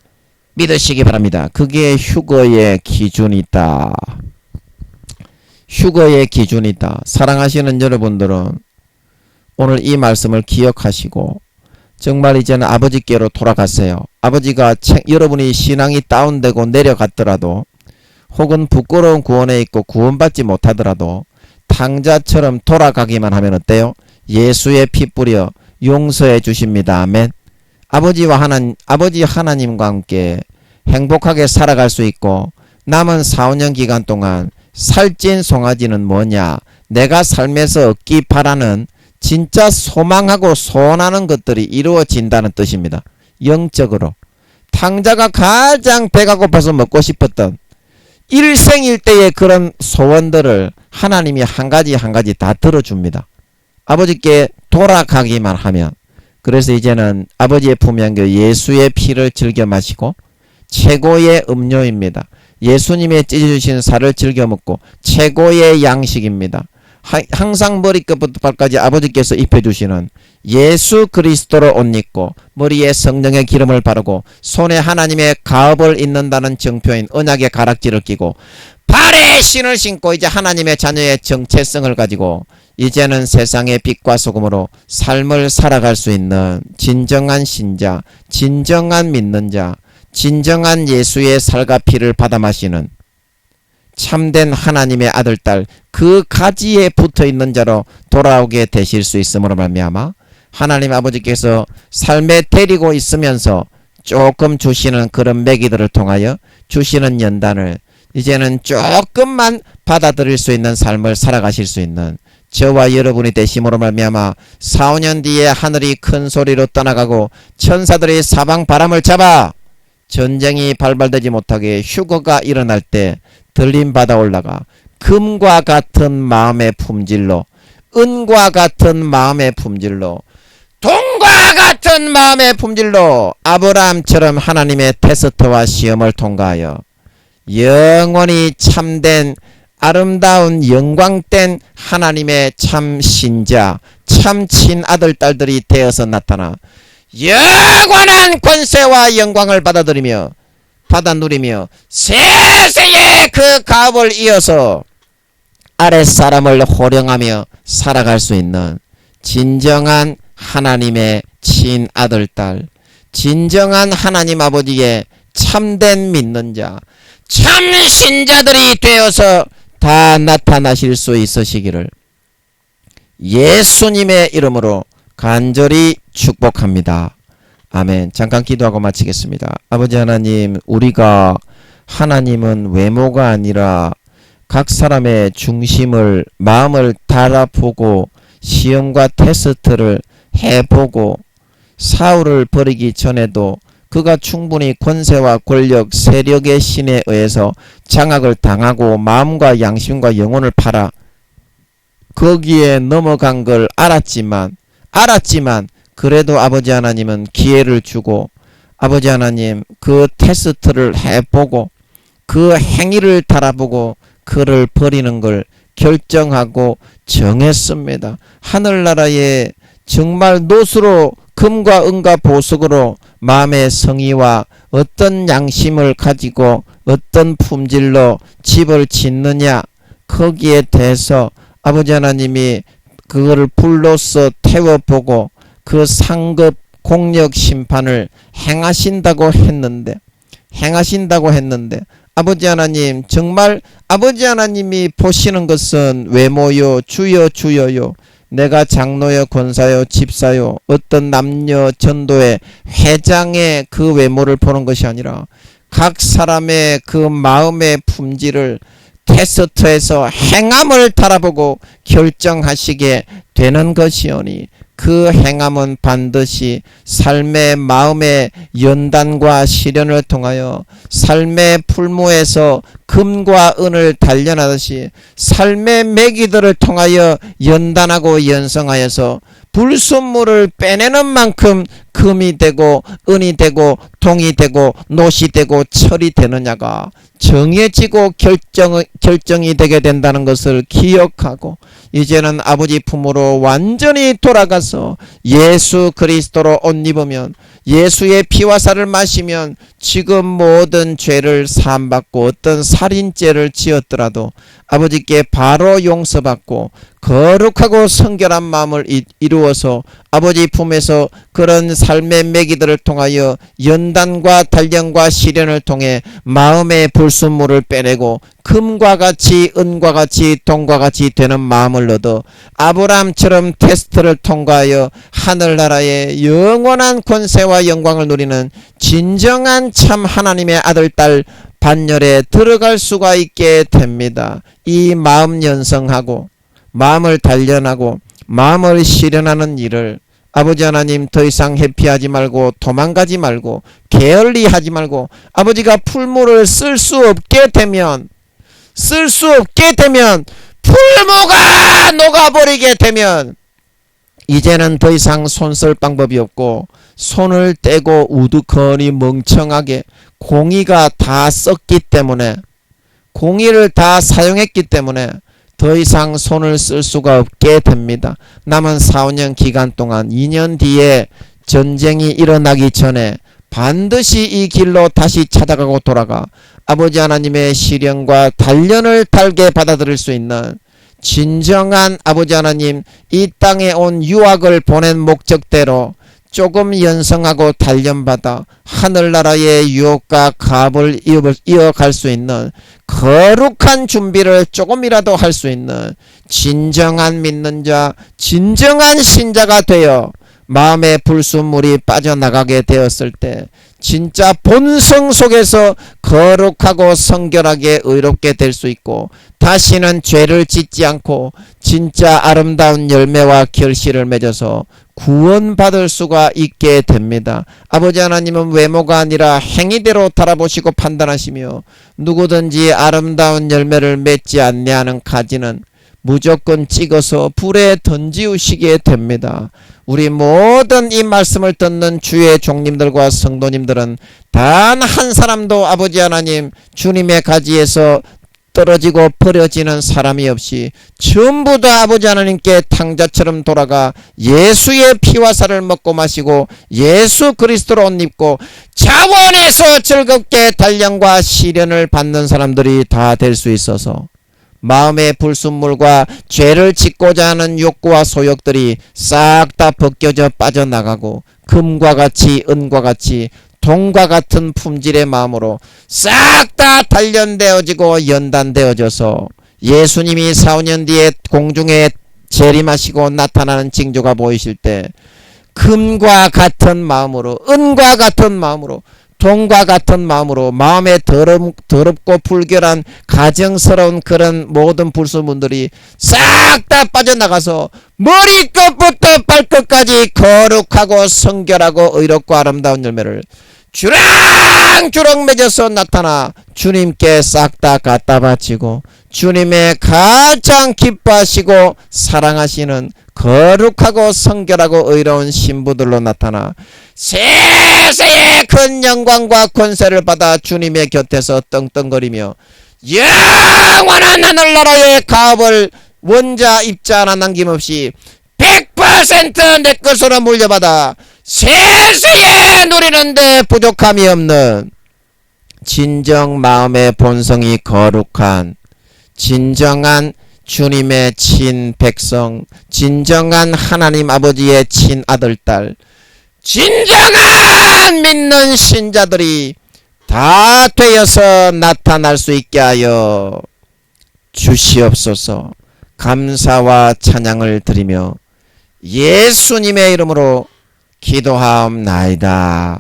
믿으시기 바랍니다. 그게 휴거의 기준이 있다. 휴거의 기준이 있다. 사랑하시는 여러분들은 오늘 이 말씀을 기억하시고 정말 이제는 아버지께로 돌아가세요. 아버지가 여러분이 신앙이 다운되고 내려갔더라도 혹은 부끄러운 구원에 있고 구원받지 못하더라도 탕자처럼 돌아가기만 하면 어때요? 예수의 피 뿌려 용서해 주십니다. 아멘. 아버지 하나님과 함께 행복하게 살아갈 수 있고 남은 4, 5년 기간 동안 살찐 송아지는 뭐냐? 내가 삶에서 얻기 바라는 진짜 소망하고 소원하는 것들이 이루어진다는 뜻입니다. 영적으로. 탕자가 가장 배가 고파서 먹고 싶었던 일생일대의 그런 소원들을 하나님이 한 가지 한 가지 다 들어줍니다. 아버지께 돌아가기만 하면. 그래서 이제는 아버지의 품에 안겨 예수의 피를 즐겨 마시고 최고의 음료입니다. 예수님의 찢어주신 살을 즐겨 먹고 최고의 양식입니다. 항상 머리끝부터 발까지 아버지께서 입혀주시는 예수 그리스도로 옷 입고 머리에 성령의 기름을 바르고 손에 하나님의 가업을 입는다는 정표인 언약의 가락지를 끼고 발에 신을 신고 이제 하나님의 자녀의 정체성을 가지고 이제는 세상의 빛과 소금으로 삶을 살아갈 수 있는 진정한 신자, 진정한 믿는 자, 진정한 예수의 살과 피를 받아 마시는 참된 하나님의 아들, 딸, 그 가지에 붙어있는 자로 돌아오게 되실 수 있음으로 말미암아 하나님 아버지께서 삶에 데리고 있으면서 조금 주시는 그런 매기들을 통하여 주시는 연단을 이제는 조금만 받아들일 수 있는 삶을 살아가실 수 있는 저와 여러분이 되심으로 말미암아 4, 5년 뒤에 하늘이 큰 소리로 떠나가고 천사들이 사방 바람을 잡아 전쟁이 발발되지 못하게 휴거가 일어날 때 들림 받아 올라가 금과 같은 마음의 품질로 은과 같은 마음의 품질로 돈과 같은 마음의 품질로 아브라함처럼 하나님의 테스트와 시험을 통과하여 영원히 참된 아름다운 영광된 하나님의 참 신자 참 친아들 딸들이 되어서 나타나 영원한 권세와 영광을 받아 누리며 세세의 그 가업을 이어서 아랫사람을 호령하며 살아갈 수 있는 진정한 하나님의 친아들 딸 진정한 하나님 아버지의 참된 믿는 자 참 신자들이 되어서 다 나타나실 수 있으시기를 예수님의 이름으로 간절히 축복합니다. 아멘. 잠깐 기도하고 마치겠습니다. 아버지 하나님, 우리가 하나님은 외모가 아니라 각 사람의 중심을 마음을 달아보고 시험과 테스트를 해보고 사울을 버리기 전에도 그가 충분히 권세와 권력, 세력의 신에 의해서 장악을 당하고 마음과 양심과 영혼을 팔아 거기에 넘어간 걸 알았지만 그래도 아버지 하나님은 기회를 주고 아버지 하나님 그 테스트를 해보고 그 행위를 달아보고 그를 버리는 걸 결정하고 정했습니다. 하늘나라에 정말 노수로 금과 은과 보석으로 마음의 성의와 어떤 양심을 가지고 어떤 품질로 집을 짓느냐 거기에 대해서 아버지 하나님이 그거를 불로써 태워보고 그 상급 공력 심판을 행하신다고 했는데 아버지 하나님 정말 아버지 하나님이 보시는 것은 외모요 주여요 내가 장로요 권사요 집사요 어떤 남녀 전도의 회장의 그 외모를 보는 것이 아니라 각 사람의 그 마음의 품질을 테스트해서 행함을 달아보고 결정하시게 되는 것이오니 그 행함은 반드시 삶의 마음의 연단과 시련을 통하여 삶의 풀무에서 금과 은을 단련하듯이 삶의 매기들을 통하여 연단하고 연성하여서 불순물을 빼내는 만큼 금이 되고 은이 되고 동이 되고 노시 되고 철이 되느냐가 정해지고 결정이 되게 된다는 것을 기억하고 이제는 아버지 품으로 완전히 돌아가서 예수 그리스도로 옷 입으면 예수의 피와 살을 마시면 지금 모든 죄를 사함받고 어떤 살인죄를 지었더라도 아버지께 바로 용서받고 거룩하고 성결한 마음을 이루어서 아버지 품에서 그런 삶의 매기들을 통하여 연단과 단련과 시련을 통해 마음의 불순물을 빼내고 금과 같이 은과 같이 동과 같이 되는 마음을 얻어 아브라함처럼 테스트를 통과하여 하늘나라의 영원한 권세와 영광을 누리는 진정한 참 하나님의 아들 딸 반열에 들어갈 수가 있게 됩니다. 이 마음 연성하고 마음을 단련하고 마음을 실현하는 일을 아버지 하나님 더 이상 회피하지 말고 도망가지 말고 게을리하지 말고 아버지가 풀무를 쓸 수 없게 되면 풀무가 녹아버리게 되면 이제는 더 이상 손 쓸 방법이 없고 손을 떼고 우두커니 멍청하게 공의가 다 썼기 때문에 공의를 다 사용했기 때문에 더 이상 손을 쓸 수가 없게 됩니다. 남은 4, 5년 기간 동안 2년 뒤에 전쟁이 일어나기 전에 반드시 이 길로 다시 찾아가고 돌아가 아버지 하나님의 시련과 단련을 달게 받아들일 수 있는 진정한 아버지 하나님 이 땅에 온 유학을 보낸 목적대로 조금 연성하고 단련받아 하늘나라의 유혹과 가업을 이어갈 수 있는 거룩한 준비를 조금이라도 할 수 있는 진정한 믿는 자, 진정한 신자가 되어 마음의 불순물이 빠져나가게 되었을 때 진짜 본성 속에서 거룩하고 성결하게 의롭게 될 수 있고 다시는 죄를 짓지 않고 진짜 아름다운 열매와 결실을 맺어서 구원받을 수가 있게 됩니다. 아버지 하나님은 외모가 아니라 행위대로 달아보시고 판단하시며 누구든지 아름다운 열매를 맺지 않냐는 가지는 무조건 찍어서 불에 던지우시게 됩니다. 우리 모든 이 말씀을 듣는 주의 종님들과 성도님들은 단 한 사람도 아버지 하나님 주님의 가지에서 떨어지고 버려지는 사람이 없이 전부 다 아버지 하나님께 탕자처럼 돌아가 예수의 피와 살을 먹고 마시고 예수 그리스도로 옷 입고 자원에서 즐겁게 단련과 시련을 받는 사람들이 다 될 수 있어서 마음의 불순물과 죄를 짓고자 하는 욕구와 소욕들이 싹 다 벗겨져 빠져나가고 금과 같이 은과 같이 동과 같은 품질의 마음으로 싹 다 단련되어지고 연단되어져서 예수님이 4, 5년 뒤에 공중에 재림하시고 나타나는 징조가 보이실 때 금과 같은 마음으로 은과 같은 마음으로 동과 같은 마음으로 마음에 더럽고 불결한 가정스러운 그런 모든 불순물들이 싹 다 빠져나가서 머리끝부터 발끝까지 거룩하고 성결하고 의롭고 아름다운 열매를 주렁주렁 맺어서 나타나 주님께 싹 다 갖다 바치고 주님의 가장 기뻐하시고 사랑하시는 거룩하고 성결하고 의로운 신부들로 나타나 세세의 큰 영광과 권세를 받아 주님의 곁에서 떵떵거리며 영원한 하늘나라의 가업을 원자 입자 하나 남김없이 100% 내 것으로 물려받아 세세에 누리는데 부족함이 없는 진정 마음의 본성이 거룩한 진정한 주님의 친백성, 진정한 하나님 아버지의 친아들 딸, 진정한 믿는 신자들이 다 되어서 나타날 수 있게 하여 주시옵소서. 감사와 찬양을 드리며 예수님의 이름으로 기도하옵나이다.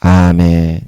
아멘.